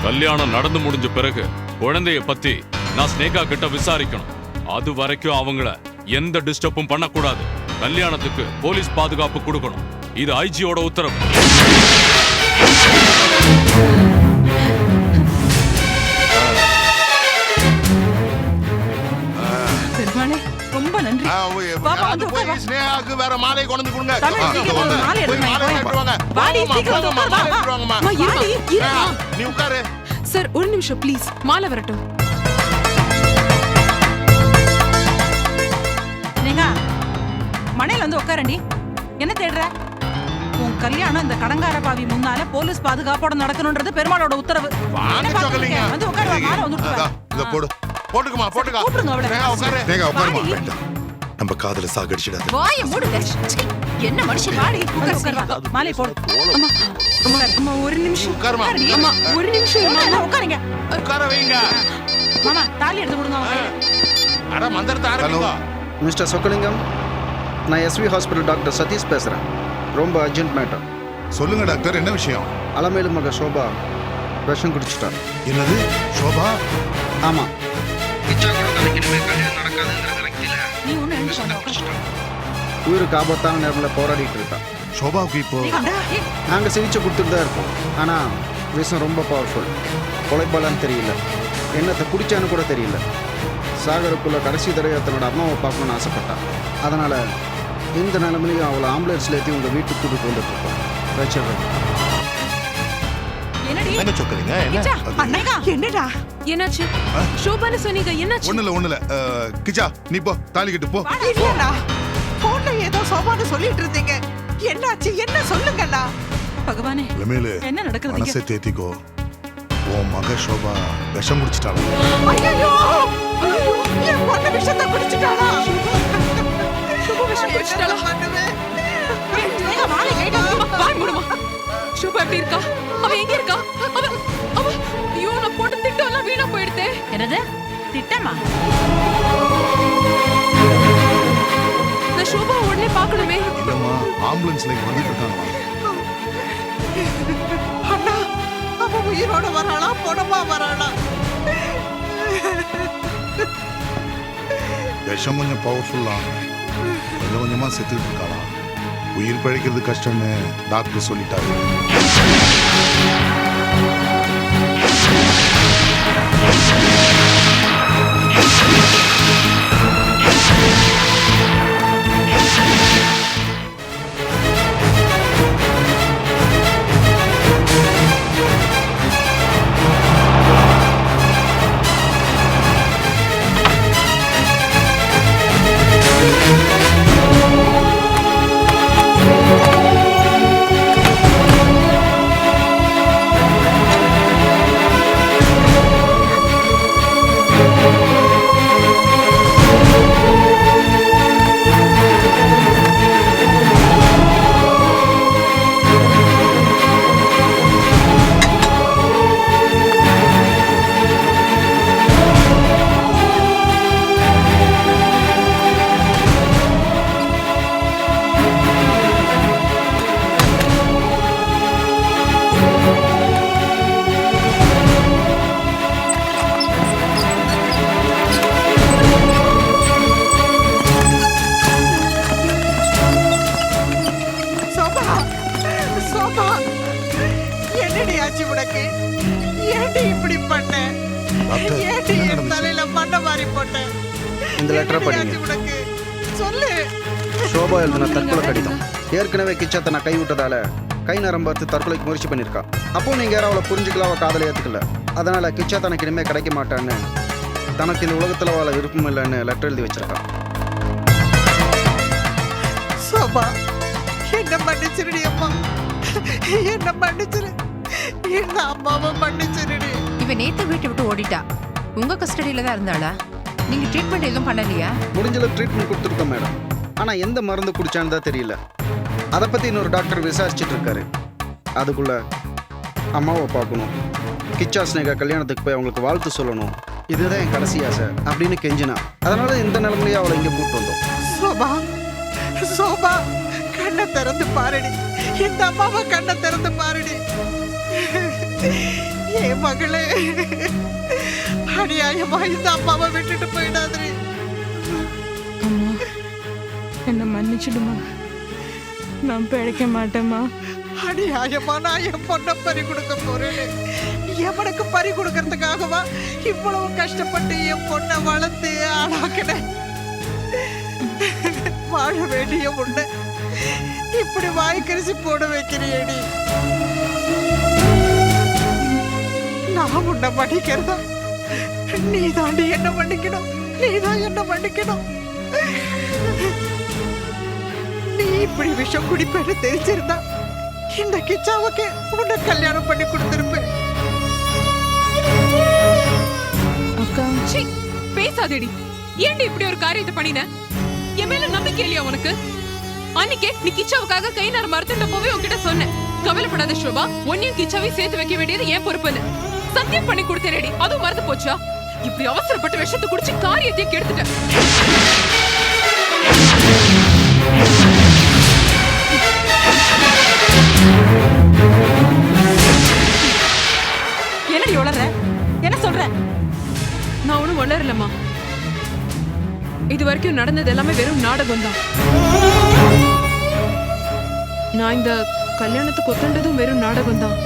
கல்யாணம் நடந்து முடிஞ்ச பிறகு குழந்தைய பத்தி நான் ஸ்னேகா கிட்ட விசாரிக்கணும். அது வரைக்கும் அவங்கள எந்த டிஸ்டர்பும் பண்ணக்கூடாது. கல்யாணத்துக்கு போலீஸ் பாதுகாப்பு கொடுக்கணும். இது ஐஜியோட உத்தரவு. பெருமானே, ரொம்ப நன்றி. பாப்பா வந்து உட்கார். ஸ்னேகாக்கு வேற மாலை கொண்டு கொடுங்க. மாலை எடுத்துவாங்க. வாடி, சீக்கிரம் வந்து உட்கார். வா. அம்மா, இருமா. நீ உட்காரு. சார், ஒரு நிமிஷம் ப்ளீஸ். மாலை வரட்டும். நீங்க மனையில வந்து உட்காரண்டி. என்ன தேடுற? உன் கல்யாணம் இந்த கடங்கார பாவி முன்னால போலீஸ் பாதுகாப்போட நடக்கணும்ன்றது பெருமாளோட உத்தரவு. வந்து உட்காரு. மாலை வந்துட்டு இத போடு. போட்டுக்குமா, போட்டுக்கா. கூப்பிடுங்க அவளை. உட்காரு. ஸ்னேகா, உட்காருமா. வேண்டாம், நம்ம காதல சாகடிச்சிடாத. வாயை மூடுங்க. என்ன மனுஷன்? வாடி, உட்கார். மாலை போடு. அம்மா, அம்மா, அம்மா, ஒரு நிமிஷம். உட்காருமா. அம்மா, ஒரு நிமிஷம். உட்காருங்க. உட்கார வைங்க. மாமா, தாலி எடுத்து கொடுங்க அவங்க. அட மந்திரத்தை ஆரம்பிங்க. மிஸ்டர் சொக்கலிங்கம், நான் எஸ்வி ஹாஸ்பிட்டல் டாக்டர் சதீஷ் பேசுகிறேன். ரொம்ப அர்ஜென்ட் மேட்டர். சொல்லுங்க டாக்டர், என்ன விஷயம்? அலமேலு மக சோபா விஷம் குடிச்சிட்டார். என்னது? சோபா? ஆமாம். நீ ஒண்ணு எழுந்து உயிருக்கு ஆபத்தான நேரத்தில் போராடிட்டு இருக்கா. சோபாவுக்கு இப்போ நாங்கள் சிகிச்சை கொடுத்துட்டு தான் இருக்கோம். ஆனால் விஷம் ரொம்ப பவர்ஃபுல். கொலைப்பாளான்னு தெரியல, என்னத்தை குடிச்சான்னு கூட தெரியல. சாகருக்குள்ள கடைசி தடவை தன்னோட அம்மாவை பார்க்கணுன்னு ஆசைப்பட்டான். அதனால் இந்த நிலைமையிலையும் அவளை ஆம்புலன்ஸில் ஏற்றி உங்கள் வீட்டுக்கு கூட்டிட்டு வந்துட்டு இருக்கோம். என்ன சொக்கலிங்க? அண்ணா, என்னடா என்னாச்சு? ஷோபான்னு சொன்னீங்க, என்னாச்சு? ஒண்ணுல கிச்சா, நீ போ, தாலி கட்டு போ. இல்லடா, போன்ல ஏதோ சோபான்னு சொல்லிட்டு இருந்தீங்க. என்னாச்சு? என்ன சொல்லுங்கடா. பகவானே, அலமேலு, என்ன நடக்குது? மனசை தேத்திக்கோ. உன் மக சோபா விஷம் குடிச்சிட்டாளா? ஐயோ, என் பொண்ணு விஷத்தை குடிச்சிட்டாளா? ஷோபா எப்படி இருக்கா? அவ எங்க இருக்கா? அவ ஐயோ, நான் போட்ட திட்டம் எல்லாம் வீணா போயிடுதே. என்னது திட்டமா? நான் ஷோபா உடனே பார்க்கணுமே. இல்லம்மா, ஆம்புலன்ஸ்ல வந்துட்டு இருக்காங்க. அண்ணா, அவ உயிரோட வராளா பொணமா வராளா? விஷம் கொஞ்சம் பவர்ஃபுல்லா, கொஞ்சம் கொஞ்சமா செத்துட்டு இருக்காளா. உயிர் பிழைக்கிறது கஷ்டம்னு டாக்டர் சொல்லிட்டாரு. மாதிரி போட்ட இந்த லெட்டரை படிங்க. உனக்கு சொல்லு. ஷோபா எழுதின தற்கொலை கடிதம். ஏற்கனவே கிச்சா தன்னை கைவிட்டதால கை நரம்பு தற்கொலைக்கு முயற்சி பண்ணியிருக்கா. அப்போ நீங்க யாரும் அவளை புரிஞ்சுக்கல, அவள் காதலை ஏற்றுக்கல. அதனால கிச்சா தனக்கு இனிமே கிடைக்க மாட்டான்னு, தனக்கு இந்த உலகத்தில் அவளை விருப்பம் இல்லைன்னு லெட்டர் எழுதி வச்சிருக்கா. சோபா, என்ன மன்னிச்சிருடி அம்மா, என்ன மன்னிச்சிரு, என்ன அம்மாவை மன்னிச்சிருடி. இவன் நேத்து வீட்டை விட்டு ஓடிட்டா. உங்க கஸ்டடியில தான் இருந்தாளா? நீங்க ட்ரீட்மெண்ட் எதுவும் பண்ணலையா? முடிஞ்சளவு ட்ரீட்மெண்ட் கொடுத்துருக்கோம் மேடம். ஆனால் எந்த மருந்து குடிச்சான்னு தான் தெரியல. அதை பற்றி இன்னொரு டாக்டர் விசாரிச்சுட்டு இருக்காரு. அதுக்குள்ள அம்மாவை பார்க்கணும், கிச்சா ஸ்னேகா கல்யாணத்துக்கு போய் அவங்களுக்கு வாழ்த்து சொல்லணும், இதுதான் என் கடைசி ஆசை அப்படின்னு கெஞ்சினா. அதனால இந்த நிலைமையிலேயே அவளை இங்கே கூப்பிட்டு வந்தோம். சோபா, சோபா, கண்ணை திறந்து பாருடி, இந்த அம்மாவை கண்ணை திறந்து பாருடி. என் மகளே, அநியாயமா இந்த அம்மாவை விட்டுட்டு போயிடாதே. அம்மா, என்ன மன்னிச்சிடுமா, நான் பிழைக்க மாட்டேம்மா. அநியாயமா நான் என் பொண்ணை பறி கொடுக்க போறேன்னு எவனுக்கு பறி கொடுக்கறதுக்காகவா இவ்வளவு கஷ்டப்பட்டு என் பொண்ணை வளர்த்து ஆளாக்கினேன். வாழ வேண்டிய பொண்ணு இப்படி வாய்க்கரிசி போட வைக்கிறியடி. நான் உன்னை மன்னிக்கிறதா? நீ தாண்டி என்ன மன்னிக்கணும், நீதான் என்ன மன்னிக்கணும். நீ இப்படி விஷம் குடிப்பேன்னு தெரிஞ்சிருந்தா இந்த கிச்சாவுக்கு உன்னை கல்யாணம் பண்ணி கொடுத்திருப்பேன். அக்கா, பேசாதேடி. ஏன்டி இப்படி ஒரு காரியத்தை பண்ணின? என் மேல நம்பிக்கை இல்லையா உனக்கு? அன்னைக்கே நீ கிச்சாவுக்காக கை நேரம் மறுத்துட்ட போவே உன்கிட்ட சொன்னேன். கவலைப்படாத ஷோபா, ஒன்னையும் கிச்சாவையும் சேர்த்து வைக்க வேண்டியது ஏன் பொறுப்புன்னு சத்தியம் பண்ணி கொடுத்தேனேடி. அதுவும் மறந்து போச்சா? இப்படி அவசரப்பட்டு விஷத்தை குடிச்சு காரியத்தையே கெடுத்துட்டேன். என்னடி உளற? என்ன சொல்ற? நான் ஒண்ணும் வளரலம்மா. இது வரைக்கும் நடந்தது எல்லாமே வெறும் நாடகம் தான். நான் இந்த கல்யாணத்துக்கு ஒத்துண்டதும் வெறும் நாடகம் தான்.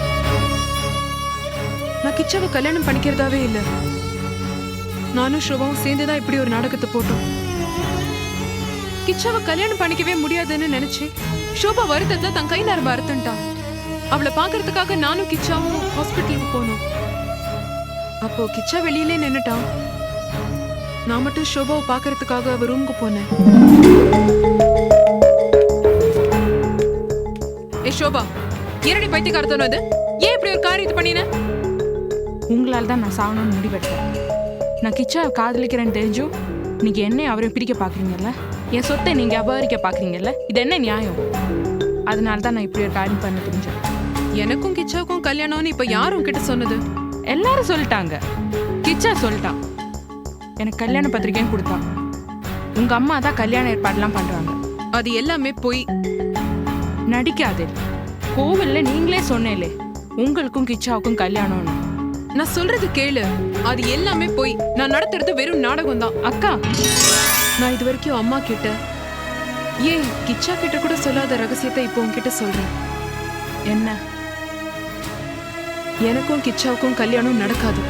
நான் கிச்சாவை கல்யாணம் பண்ணிக்கிறதாவே இல்ல. நானும் ஷோபாவும் சேர்ந்துதான் இப்படி ஒரு நாடகத்தை போட்டோம். கிச்சாவை கல்யாணம் பண்ணிக்கவே முடியாதுன்னு நினைச்சு ஷோபா வருத்தத்துல தன் கை நரம்பு அறுத்துட்டா. அவளை பாக்குறதுக்காக நானும் கிச்சாவும் ஹாஸ்பிட்டலுக்கு போனோம். அப்போ கிச்சா வெளியிலே நின்னுட்டான். நான் மட்டும் ஷோபாவை பாக்குறதுக்காக அவ ரூமுக்கு போனேன். ஏ ஷோபா, என்னடி பைத்தியக்காரத்தனம் இது? ஏன் இப்படி ஒரு காரியத்தை பண்ணின? உங்களால் தான் நான் சாகணும்னு முடிவெடுத்தேன். நான் கிச்சா காதலிக்கிறேன்னு தெரிஞ்சும் நீங்க என்ன அவரையும் பிரிக்க பாக்குறீங்கல்ல, என் சொத்தை நீங்க அபகரிக்க பாக்குறீங்கல்ல, இது என்ன நியாயம்? அதனால தான் நான் இப்படி ஒரு காரியம் பண்ண தெரிஞ்சேன். எனக்கும் கிச்சாவுக்கும் கல்யாணம்னு இப்ப யாரும் கிட்ட சொன்னது? எல்லாரும் சொல்லிட்டாங்க. கிச்சா சொல்லிட்டான், எனக்கு கல்யாண பத்திரிக்கையும் கொடுத்தான். உங்க அம்மா தான் கல்யாண ஏற்பாடுலாம் பண்றாங்க. அது எல்லாமே போய். நடிக்காதே. கோவில்ல நீங்களே சொன்னேலே உங்களுக்கும் கிச்சாவுக்கும் கல்யாணம்னு. நான் சொல்றது கேளு, அது எல்லாமே போய். நான் நடத்துறது வெறும் நாடகம் தான். அக்கா, நான் இது வரைக்கும் அம்மா கிட்ட, ஏன் கிச்சா கிட்ட கூட சொல்லாத ரகசியத்தை இப்போ உன்கிட்ட சொல்றேன். என்ன? எனக்கும் கிச்சாவுக்கும் கல்யாணம் நடக்காது.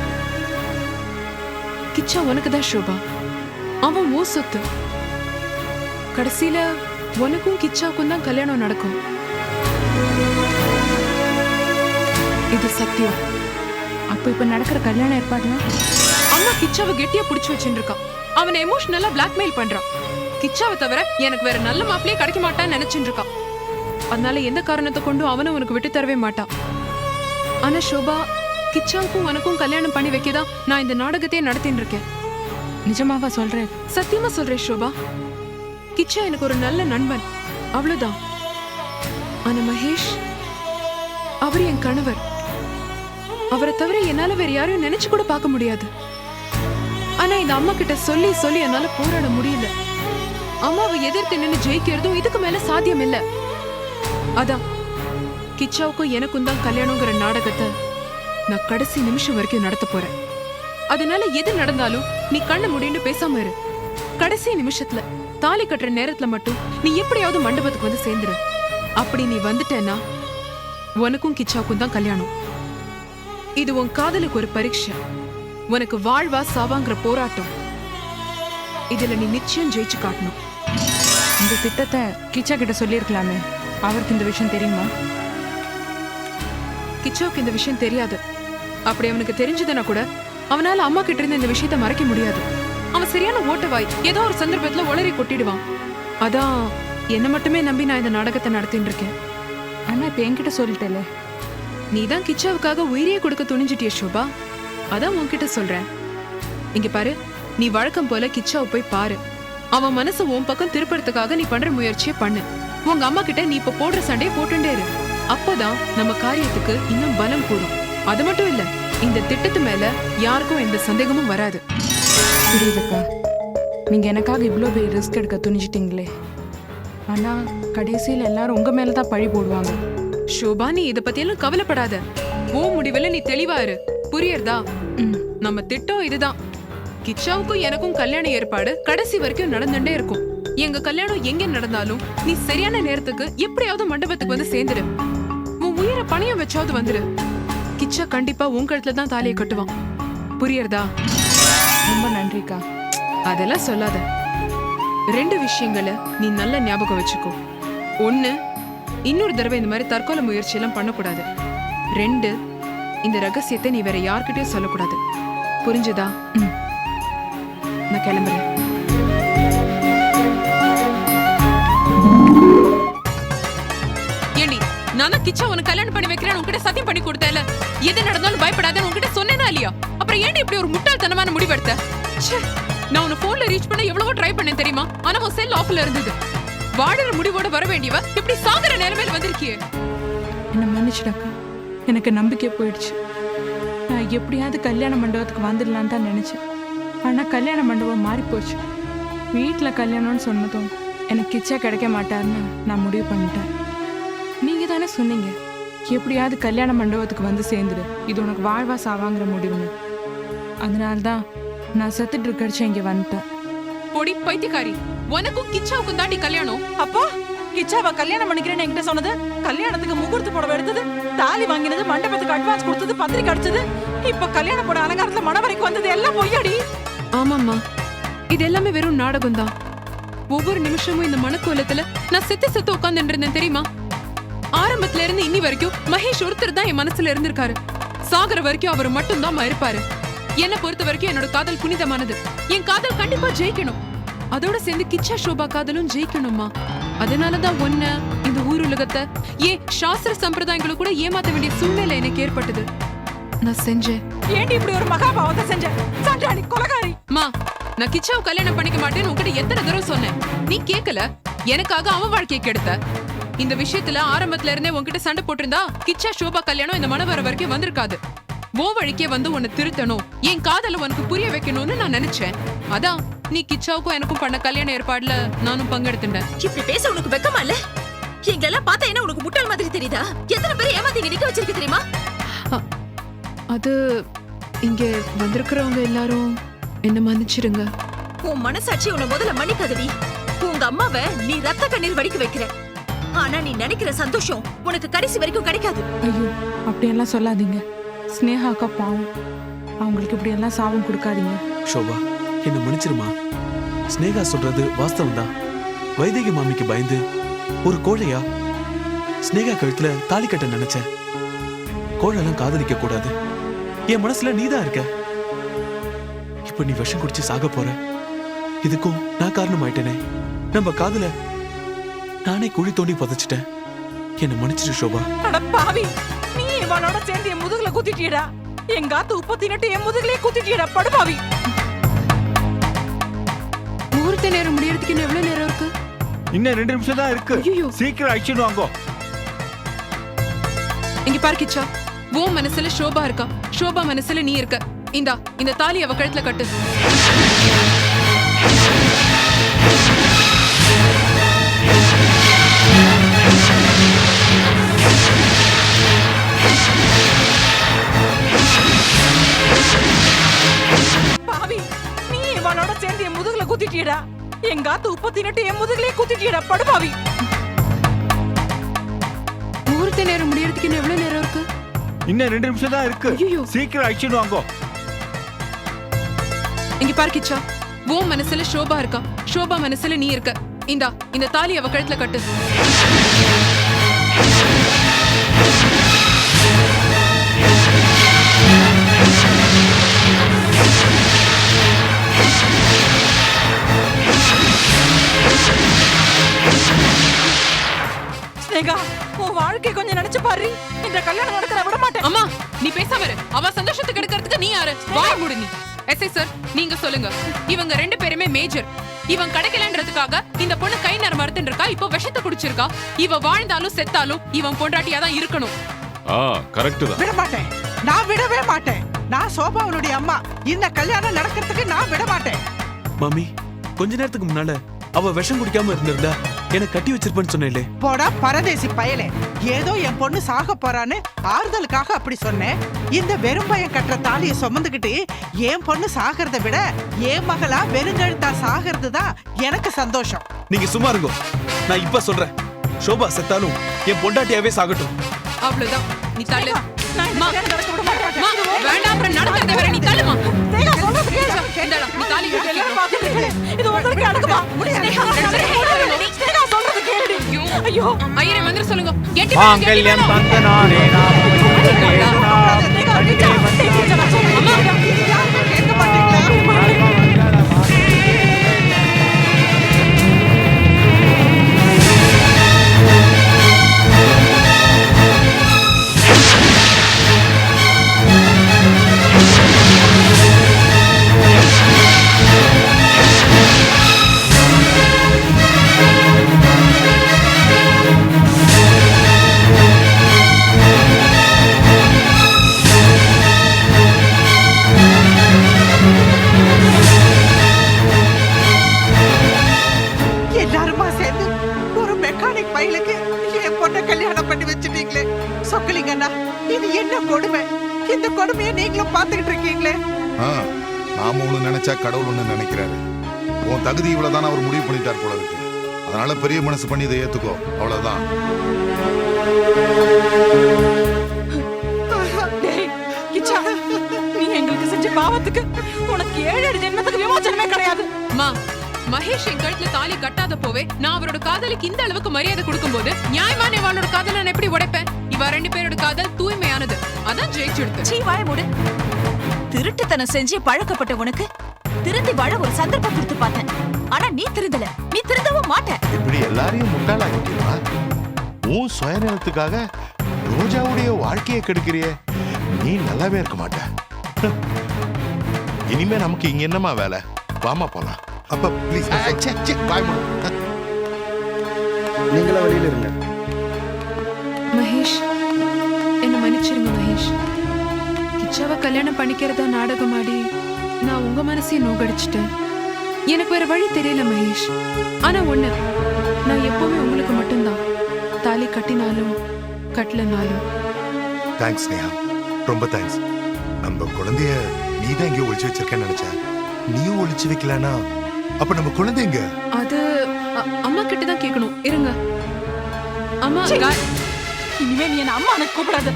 கிச்சா உனக்கு தான் ஷோபா, அவன் ஓ சொத்து. கடைசியில உனக்கும் கிச்சாவுக்கும் தான் கல்யாணம் நடக்கும். இது சத்தியம். அப்ப இப்ப நடக்கிற கல்யாண ஏற்பாடுனா அம்மா கிச்சாவை கெட்டியா புடிச்சு வச்சுட்டு இருக்கான். அவனை எமோஷனலா பிளாக்மெயில் பண்றான். கிச்சாவை தவிர எனக்கு வேற நல்ல மாப்பிளையே கிடைக்க மாட்டான்னு நினைச்சுட்டு இருக்கான். அதனால எந்த காரணத்தை கொண்டும் அவனை உனக்கு விட்டு தரவே மாட்டான். ஆனா ஷோபா, கிச்சாவுக்கும் உனக்கும் கல்யாணம் பண்ணி வைக்கதான் நான் இந்த நாடகத்தையே நடத்தின்னு இருக்கேன். நிஜமாவா சொல்றேன்? சத்தியமா சொல்றேன் ஷோபா. கிச்சா எனக்கு ஒரு நல்ல நண்பன், அவ்வளவுதான். ஆனா மகேஷ், அவர் என் கணவர். அவரை தவிர என்னால வேற யாரையும் நினைச்சு கூட பார்க்க முடியாது. ஆனா இந்த அம்மா கிட்ட சொல்லி சொல்லி என்னால போராட முடியல. அம்மாவை எதிர்த்து நின்று ஜெயிக்கிறதும் இதுக்கு மேல சாத்தியம் இல்ல. அதான் கிச்சாவுக்கும் எனக்கும் தான் கல்யாணங்கிற நாடகத்தை நான் கடைசி நிமிஷம் வரைக்கும் நடத்த போறேன். அதனால எது நடந்தாலும் நீ கண்ண முடின்னு பேசாம இரு. கடைசி நிமிஷத்துல தாலி கட்டுற நேரத்துல மட்டும் நீ எப்படியாவது மண்டபத்துக்கு வந்து சேர்ந்துரு. அப்படி நீ வந்துட்டேன்னா உனக்கும் கிச்சாவுக்கும் தான் கல்யாணம். இது உன் காதலுக்கு ஒரு பரீட்சை. உனக்கு வாழ்வா சாவாங்கிற போராட்டம். இதுல நீ நிச்சயம் ஜெயிச்சு காட்டணும். இந்த திட்டத்தை கிச்சா கிட்ட சொல்லியிருக்கலாமே. அவருக்கு இந்த விஷயம் தெரியுமா? கிச்சாவுக்கு இந்த விஷயம் தெரியாது. அப்படி அவனுக்கு தெரிஞ்சதுன்னா கூட அவனால அம்மா கிட்ட இருந்து இந்த விஷயத்த மறைக்க முடியாது. அவன் சரியான ஓட்டவாய், ஏதோ ஒரு சந்தர்ப்பத்துல உளறி கொட்டிடுவான். அதான் என்ன மட்டுமே நம்பி நான் இந்த நாடகத்தை நடத்தின்னு இருக்கேன். ஆனா இப்ப என்கிட்ட சொல்லிட்டேல. நீ தான் கிச்சாவுக்காக உயிரையே கொடுக்க துணிஞ்சிட்டிய ஷோபா. அதான் உன்கிட்ட சொல்றேன். இங்க பாரு, நீ வழக்கம் போல கிச்சாவை போய் பாரு. அவன் மனசு உன் பக்கம் திருப்பறதுக்காக நீ பண்ற முயற்சியை பண்ணு. உங்க அம்மா கிட்ட நீ இப்ப போடுற சண்டையை போட்டுட்டே இரு. அப்பதான் நம்ம காரியத்துக்கு இன்னும் பலம் கூடும். அது மட்டும் இல்ல, இந்த திட்டத்து மேல யாருக்கும் எந்த சந்தேகமும் வராது. புரியுதுக்கா, நீங்க எனக்காக இவ்வளோ பெரிய ரிஸ்க் எடுக்க துணிச்சிட்டீங்களே. ஆனா கடைசியில் எல்லாரும் உங்க மேலதான் பழி போடுவாங்க. ஷோபா, நீ இத பத்தியெல்லாம் கவலைப்படாத. உன் முடிவுல நீ தெளிவா இரு. புரியுறதா? நம்ம திட்டம் இதுதான். கிச்சாவுக்கும் எனக்கும் கல்யாண ஏற்பாடு கடைசி வரைக்கும் நடந்துட்டே இருக்கும். எங்க கல்யாணம் எங்க நடந்தாலும் நீ சரியான நேரத்துக்கு எப்படியாவது மண்டபத்துக்கு வந்து சேர்ந்துடு. உன் உயிரை பணியம் வச்சாவது வந்துடு. கிச்சா கண்டிப்பா உன் கழுத்துல தான் தாலியை கட்டுவான். புரியுறதா? ரொம்ப நன்றிக்கா. அதெல்லாம் சொல்லாத. 2 விஷயங்களை நீ நல்ல ஞாபகம் வச்சுக்கோ. 1, இன்னொரு தடவை இந்த மாதிரி தற்கொலை முயற்சி எல்லாம் பண்ணக்கூடாது. 2, இந்த ரகசியத்தை நீ வேற யார்கிட்டயும் சொல்லக்கூடாது. புரிஞ்சுதா? நான் கிளம்புறேன். ஏண்டி, நான் தான் கிச்சா உனக்கு கல்யாணம் பண்ணி வைக்கிறேன் உன்கிட்ட சத்தியம் பண்ணி கொடுத்தேல. எது நடந்தாலும் பயப்படாத உன்கிட்ட சொன்னேனா இல்லையா? அப்புறம் ஏண்டி இப்படி ஒரு முட்டாள்தனமான முடிவெடுத்த? நான் உன்னை போன்ல ரீச் பண்ண எவ்வளவோ ட்ரை பண்ணேன் தெரியுமா? ஆனா உன் செல் ஆஃப்ல இருந்தது. வாடுற முடிவோட வர வேண்டியவ இப்படி சாகுற நிலைமையில வந்திருக்கியே. என்ன மன்னிச்சிடாக்கா, எனக்கு நம்பிக்கை போயிடுச்சு. நான் எப்படியாவது கல்யாண மண்டபத்துக்கு வந்துடலான்னு தான் நினைச்சேன். ஆனா கல்யாண மண்டபம் மாறி போச்சு. வீட்டுல கல்யாணம்னு சொன்னதும் எனக்கு கிச்சா கிடைக்க மாட்டாருன்னு நான் முடிவு பண்ணிட்டேன். நீங்க தானே சொன்னீங்க எப்படியாவது கல்யாண மண்டபத்துக்கு வந்து சேர்ந்துடு, இது உனக்கு வாழ்வா சாவாங்கிற முடிவுன்னு. அதனால்தான் நான் செத்துட்டு இருக்கடிச்சு இங்க வந்துட்டேன். பொடி பைத்தியக்காரி, உனக்கும் கிச்சாவுக்கும் தாண்டி கல்யாணம். அப்போ கிச்சாவை கல்யாணம் பண்ணிக்கிறேன்னு என்கிட்ட சொன்னது, கல்யாணத்துக்கு முகூர்த்த புடவை எடுத்தது, தாலி வாங்கினது, மண்டபத்துக்கு அட்வான்ஸ் கொடுத்தது, பத்திரிக்கை அடிச்சது, இப்ப கல்யாண போட அலங்காரத்துல மணவரைக்கும் வந்தது எல்லாம் பொய்யாடி. ஆமாம்மா, இது எல்லாமே வெறும் நாடகம் தான். ஒவ்வொரு நிமிஷமும் இந்த மனக்கோலத்துல நான் செத்து உட்கார்ந்துட்டு இருந்தேன் தெரியுமா? ஆரம்பத்துல இருந்து இன்னி வரைக்கும் மகேஷ் ஒருத்தர் தான் என் மனசுல இருந்திருக்காரு. சாகர வரைக்கும் அவர் மட்டும் தான் இருப்பாரு. என்ன பொறுத்த வரைக்கும் என்னோட காதல் புனிதமானது. என் காதல் கண்டிப்பா ஜெயிக்கணும். அதோட சேர்ந்து கிச்சா ஷோபா காதலும் ஜெயிக்கணுமா? அதனாலதான் ஒன்ன இந்த ஊர் உலகத்தை சாஸ்திர சம்பிரதாயங்களை கூட ஏமாத்த வேண்டிய சூழ்நிலை எனக்கு ஏற்பட்டது. நான் செஞ்சேன். ஏண்டி இப்படி ஒரு மகாபாவத்தை செஞ்ச? சண்டாளி கொலகாரி. மா, நான் கிச்சாவை கல்யாணம் பண்ணிக்க மாட்டேன்னு உன்கிட்ட எத்தனை தடவை சொன்னேன், நீ கேட்கல. எனக்காக அவன் வாழ்க்கையை கெடுத்த. இந்த விஷயத்துல ஆரம்பத்துல இருந்தே உன்கிட்ட சண்டை போட்டிருந்தா கிச்சா ஷோபா கல்யாணம் இந்த மனவர வரைக்கும் வந்திருக்காது. ஓ வழிக்கே வந்து உன்னை திருத்தணும், என் காதல உனக்கு புரிய வைக்கணும்னு நான் நினைச்சேன். அதான் நீ கிச்சாவுக்கும் எனக்கும் பண்ண கல்யாண ஏற்பாடுல நானும் பங்கெடுத்துட்டேன். இப்படி பேச உனக்கு வெக்கமா இல்ல? எங்களெல்லாம் பார்த்தா என்ன உனக்கு முட்டாள் மாதிரி தெரியுதா? எத்தனை பேர் ஏமாத்தி நிக்க வச்சிருக்கு தெரியுமா? அது இங்க வந்திருக்கிறவங்க எல்லாரும் என்ன மன்னிச்சிருங்க. உன் மனசாட்சி உன்னை முதல்ல மன்னிக்காதடி. உங்க அம்மாவை நீ ரத்த கண்ணீர் வடிக்க வைக்கிற. ஆனா நீ நினைக்கிற சந்தோஷம் உனக்கு கடைசி வரைக்கும் கிடைக்காது. ஐயோ, அப்படியெல்லாம் சொல்லாதீங்க. ஸ்னேகா அக்கா பாவம், அவங்களுக்கு இப்படி எல்லாம் சாபம் கொடுக்காதீங்க. ஷோபா, என்ன மன்னிச்சிருமா. ஸ்னேகா சொல்றது வாஸ்தவம் தான். வைதேகி மாமிக்கு பயந்து ஒரு கோழையா ஸ்னேகா கழுத்துல தாலி கட்ட நினைச்சேன். கோழெல்லாம் காதலிக்க கூடாது. என் மனசுல நீதான் இருக்க. இப்ப நீ விஷம் குடிச்சு சாக போற. இதுக்கும் நான் காரணம் ஆயிட்டேனே. நம்ம காதல நானே குழி தோண்டி புதைச்சிட்டேன். என்ன மன்னிச்சிரு ஷோபா. அட பாவி, நீ இவனோட சேர்ந்து என் முதுகுல குத்திட்டியடா. எங்க ஆத்து உப்பத்தி நட்டு என் முதுகுலயே குத்திட்டியடா படுபாவி. முகூர்த்த நேரம் முடியறதுக்கு இன்னும் எவ்வளவு நேரம் இருக்கு? இன்னும் 2 நிமிஷம் தான் இருக்கு. சீக்கிரம் அழிச்சுட்டு வாங்கோ. இங்க பாரு கிச்சா, உன் மனசுல ஷோபா இருக்கா, ஷோபா மனசுல நீ இருக்க. இந்த தாலி அவ கழுத்துல கட்டு. பாவி, நீ இவனோட சேர்ந்து என் முதுகுல குத்திட்டியடா. எங்க ஆத்து உப்பத்தி நட்டு என் முதுகுலயே குத்திட்டியடா படுபாவி. முகூர்த்த நேரம் முடியறதுக்கு இன்னும் எவ்வளவு நேரம் இருக்கு? இன்னும் 2 நிமிஷம் தான் இருக்கு. சீக்கிரம் அழிச்சுட்டு வாங்கோ. இங்க பாரு கிச்சா, உன் மனசுல சோபா இருக்கா, சோபா மனசுல நீ இருக்க. இந்த தாலி அவ கழுத்துல கட்டு. ஸ்னேகா, உன் வாழ்க்கை கொஞ்சம் நினைச்சு பாரு. இந்த கல்யாணம் நடக்கிற விட மாட்டேன். அம்மா நீ பேசாம இரு. அவ சந்தோஷத்துக்கு எடுக்கிறதுக்கு நீ யாரு? வாய் மூடு நீ. எஸ்ஐ சார் நீங்க சொல்லுங்க. இவங்க 2 பேருமே மேஜர். இவன் கிடைக்கலன்றதுக்காக இந்த பொண்ணு கை நேரம் மறுத்துட்டு இருக்கா. இப்போ விஷத்தை குடிச்சிருக்கா. இவ வாழ்ந்தாலும் செத்தாலும் இவன் பொண்டாட்டியா தான் இருக்கணும். கரெக்ட் தான். விட மாட்டேன், நான் விடவே மாட்டேன். நான் சோபாவனுடைய அம்மா. இந்த கல்யாணம் நடக்கிறதுக்கு நான் விட மாட்டேன். மாமி, கொஞ்ச நேரத்துக்கு முன்னால அவ விஷம் குடிக்காம இருந்திருந்தா என்ன கட்டி வச்சிருப்பேன்னு சொன்னேன்லே. போடா பரதேசி பயலே. ஏதோ என் பொண்ணு சாக போறான்னு ஆறுதலுக்காக அப்படி சொன்னேன். இந்த வெறும் பையன் கட்டுற தாலியை சுமந்துக்கிட்டு என் பொண்ணு சாகிறத விட என் மகளா வெறுங்கழுத்தா சாகிறது தான் எனக்கு சந்தோஷம். நீங்க சும்மா இருங்க. நான் இப்ப சொல்றேன், சோபா செத்தாலும் என் பொண்டாட்டியாவே சாகட்டும். அவ்வளவுதான். நீ தள்ளு. வேண்டாம், அப்புறம் நடக்கிறத வேற. நீ தள்ளுமா. இந்தாடா, நீ தாலி கட்டு. இது உங்களுக்கு நடக்குமா? ஸ்னேகா சொல்றது கேளுடி. ஐயோ, ஐயரே மந்திரம் சொல்லுங்க. கெட்டி மாங்கல்யம் தந்தனானே எல்லாருமா சேர்ந்து ஒரு மெக்கானிக் பையலுக்கு என் பொண்ணை கல்யாணம் பண்ணி வச்சுட்டீங்களே. சொக்கலிங்கண்ணா, இது என்ன கொடுமை? இந்த கொடுமையை நீங்களும் பார்த்துக்கிட்டு இருக்கீங்களே. நாம ஒண்ணு நினைச்சா கடவுள் ஒண்ணு நினைக்கிறாரு. உன் தகுதி இவ்வளவுதான் அவர் முடிவு பண்ணிட்டார் போல இருக்கு. அதனால பெரிய மனசு பண்ணி இதை ஏத்துக்கோ, அவ்வளவுதான். கிச்சா, நீ எங்களுக்கு செஞ்ச பாவத்துக்கு உனக்கு 7 ஜென்மத்துக்கு விமோசனமே கிடையாது. மகேஷ் என் கழுத்துல தாலி கட்டாத போவே நான் அவரோட காதலுக்கு இந்த அளவுக்கு மரியாதை கொடுக்கும்போது நியாயமான இவளோட காதலை நான் எப்படி உடைப்பேன்? இவ 2 பேரோட காதல் தூய்மையானது. அதான் ஜெயிச்சுடுது. சீ வாய மூடு. திருட்டுத்தனம் செஞ்சு பழக்கப்பட்ட உனக்கு திருந்தி வாழ ஒரு சந்தர்ப்பம் கொடுத்து பார்த்தேன். ஆனா நீ திருந்தல. நீ திருந்தவும் மாட்ட. இப்படி எல்லாரையும் முட்டாளாக்கிட்டீங்களா? உன் சுயநலத்துக்காக ரோஜாவுடைய வாழ்க்கையை கெடுக்கிறியே. நீ நல்லாவே இருக்க மாட்ட. இனிமே நமக்கு இங்க என்னமா வேலை? வாமா போலாம். அப்பா ப்ளீஸ் பாய் மூடு. நீங்களா வெளியில இருங்க. மகேஷ், என்ன மன்னிச்சிருங்க மகேஷ். கிச்சாவை கல்யாணம் பண்ணிக்கிறதா நாடகம் ஆடி நான் உங்க மனசையும் நோகடிச்சிட்டேன். எனக்கு வேற வழி தெரியல மகேஷ். ஆனா ஒண்ணு, நான் எப்பவுமே உங்களுக்கு மட்டும்தான். தாலி கட்டினாலும் கட்டலனாலும். தேங்க்ஸ் நேஹா, ரொம்ப தேங்க்ஸ். நம்ம குழந்தைய நீதான் இங்கே ஒளிச்சு வச்சிருக்கேன்னு நினைச்சேன். நீயும் ஒளிச்சு வைக்கலனா அப்ப நம்ம குழந்தைங்க அது அம்மா கிட்ட தான் கேட்கணும். இருங்க அம்மா. இனிமே நீ என்ன அம்மா எனக்கு கூப்பிடாது.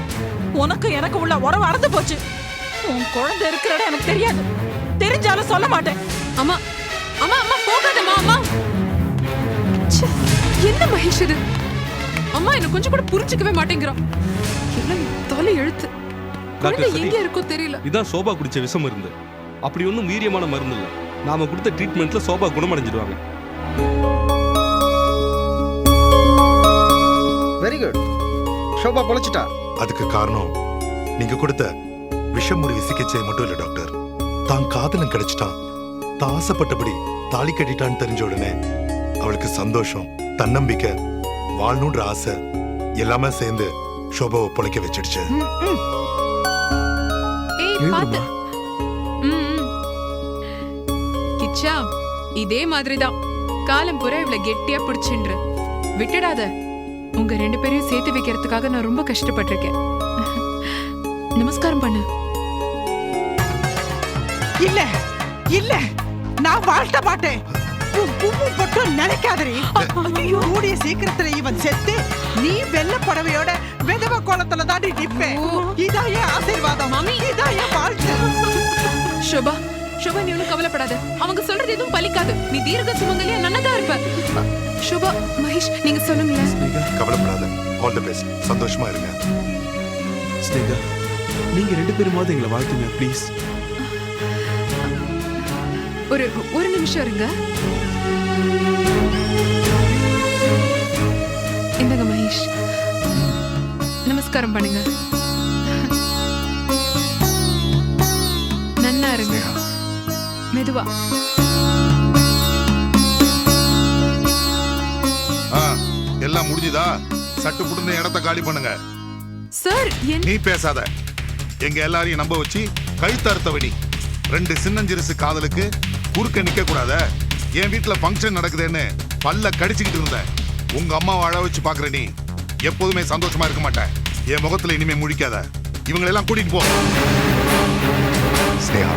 உனக்கு எனக்கு உள்ள உறவு அறந்து போச்சு. உன் குழந்தை இருக்கிற இடம் எனக்கு தெரியாது. தெரிஞ்சாலும் சொல்ல மாட்டேன். அம்மா அம்மா அம்மா போகாதம்மா. அம்மா என்ன மகேஷ் இது? அம்மா என்ன கொஞ்சம் கூட புரிஞ்சுக்கவே மாட்டேங்கிறான். எல்லாம் தலை எழுத்து. குழந்தை எங்க இருக்கோ தெரியல. இதான் சோபா குடிச்ச விஷம் மருந்து. அப்படி ஒன்றும் வீரியமான மருந்து இல்லை. நாம கொடுத்த ட்ரீட்மெண்ட்ல சோபா குணமடைஞ்சிடுவாங்க. Very good. சோபா பொழைச்சிட்டா. அதுக்கு காரணம் நீங்க கொடுத்த விஷமுறிவு சிகிச்சை மட்டும் இல்ல டாக்டர். தான் காதலன் கிடைச்சிட்டான், தான் ஆசைப்பட்டபடி தாலி கட்டிட்டான்னு தெரிஞ்ச உடனே அவளுக்கு சந்தோஷம், தன்னம்பிக்கை, வாழணுன்ற ஆசை எல்லாமே சேர்ந்து சோபாவை பொழைக்க வச்சிடுச்சு. கிச்சா, இதே மாதிரிதான் காலம் புற இவ்வளவு கெட்டியா பிடிச்சுன்ற விட்டுடாத. உங்க 2 பேரையும் சேர்த்து வைக்கிறதுக்காக நான் ரொம்ப கஷ்டப்பட்டிருக்கேன். நமஸ்காரம் பண்ணு. இல்ல இல்ல, நான் வாழ்த்த மாட்டேன். மட்டும் நினைக்காதரி. கூடிய சீக்கிரத்துல இவன் செத்து நீ வெள்ள புடவையோட விதவ கோலத்துல தாண்டி நிப்பேன். இதான் என் ஆசீர்வாதம். இதான் என் வாழ்க்கை. சோபா, சோபா நீ ஒன்னும் கவலைப்படாத. அவங்க சொல்றது எதுவும் பலிக்காது. நீ தீர்க்க சுமங்கலியா நன்னதா இருப்ப. சோபா, மகேஷ் நீங்க சொல்லுங்களேன். கவலைப்படாத. All the best. சந்தோஷமா இருங்க. ஸ்னேகா, நீங்க 2 பேருமாவது எங்களை வாழ்த்துங்க ப்ளீஸ். ஒரு நிமிஷம் இருங்க. இந்தங்க மகேஷ், நமஸ்காரம் பண்ணுங்க. நன்னா இருங்க. மெதுவா. எல்லாம் முடிஞ்சுதா? சட்டு புடுந்த இடத்த காலி பண்ணுங்க. சார், நீ பேசாத. எங்க எல்லாரையும் நம்ப வச்சு கழுத்தறுத்த வெடி. 2 சின்னஞ்சிறுசு காதலுக்கு குறுக்க நிக்க கூடாத. என் வீட்டுல ஃபங்க்ஷன் நடக்குதுன்னு பல்ல கடிச்சுக்கிட்டு இருந்த உங்க அம்மாவை அழ வச்சு பாக்குற நீ எப்போதுமே சந்தோஷமா இருக்க மாட்ட. என் முகத்துல இனிமே முழிக்காத. இவங்களெல்லாம் கூட்டிட்டு போ. ஸ்னேகா,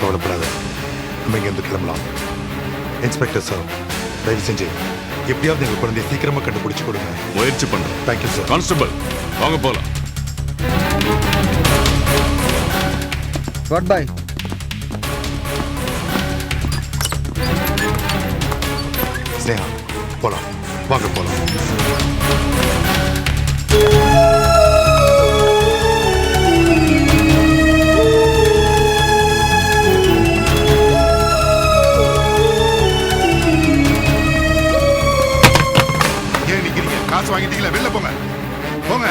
கவலைப்படாத. நம்ம இங்க இருந்து கிளம்பலாம். இன்ஸ்பெக்டர் சார், தயவு செஞ்சு எப்படியாவது எங்க குழந்தைய சீக்கிரமா கண்டுபிடிச்சு கொடுங்க. முயற்சி பண்றேன். Thank you sir. கான்ஸ்டபிள், வாங்க போலாம். Good bye. ஸ்னேகா, போலாம். வாங்க போலாம். ஏன் நிக்கிறீங்க? காசு வாங்கிட்டீங்களா? வெளில போங்க. போங்க.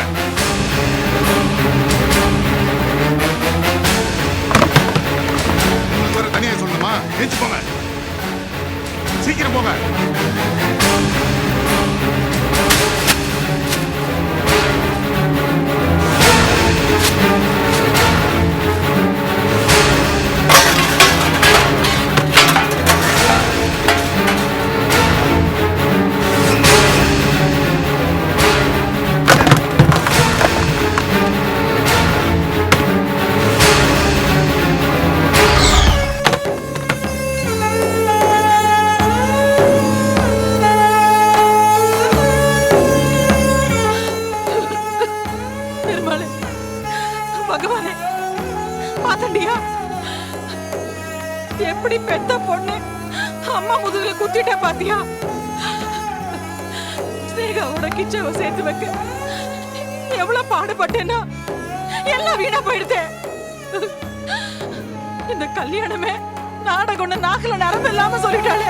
உங்களுக்கு வேற தனியா சொல்லணுமா? ஏஞ்சி போங்க. சீக்கிரம் போங்க. பெருமாளே, பகவானே, பாத்தண்டியா? எப்படி பெத்த பொண்ணு அம்மா முதுகுல குத்திட்ட பாத்தியா? ஸ்னேகாவோட கிச்சவை சேர்த்து வைக்க எவ்வளவு பாடுபட்டேன்னா எல்லாம் வீணா போயிடுதே. இந்த கல்யாணமே நாடகம்னு நாக்குல நரம்பு இல்லாம சொல்லிட்டாளே.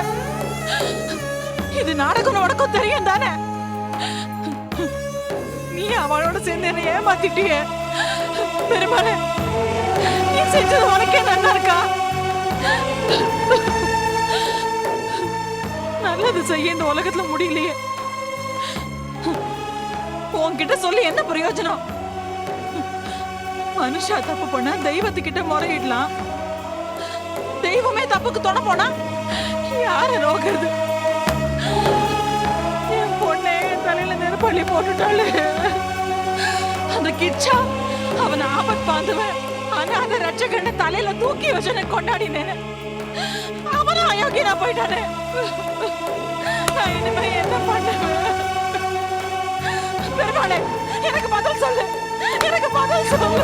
இது நாடகம் உனக்கும் தெரியும் தானே? நீ அவளோட சேர்ந்து என்ன ஏமாத்திட்டியே. பெருமாளே, நீ செஞ்சது உனக்கே நல்லா இருக்கா? நல்லது செய்ய இந்த உலகத்துல முடியலையே. உன்கிட்ட சொல்லி என்ன பிரயோஜனம்? மனுஷா தப்பு பண்ணா தெய்வத்துக்கிட்ட முறையிடலாம். தெய்வமே தப்புக்கு துணை போனா யார நோக்குறது? என் பொண்ணே என் தலையில நெருப்பள்ளி போட்டுட்டாளே. அந்த கிச்சா அவன் ஆபத் பாந்துவன். ஆனா அந்த ரட்சகண்ண தலையில தூக்கி வச்சு கொண்டாடினேன். அவனும் அயோக்கியனா போயிட்டானே. நான் இனிமே என்ன பண்ணுவேன்? பெருமாளே, எனக்கு பதில் சொல்லு. எனக்கு பதில் சொல்லு.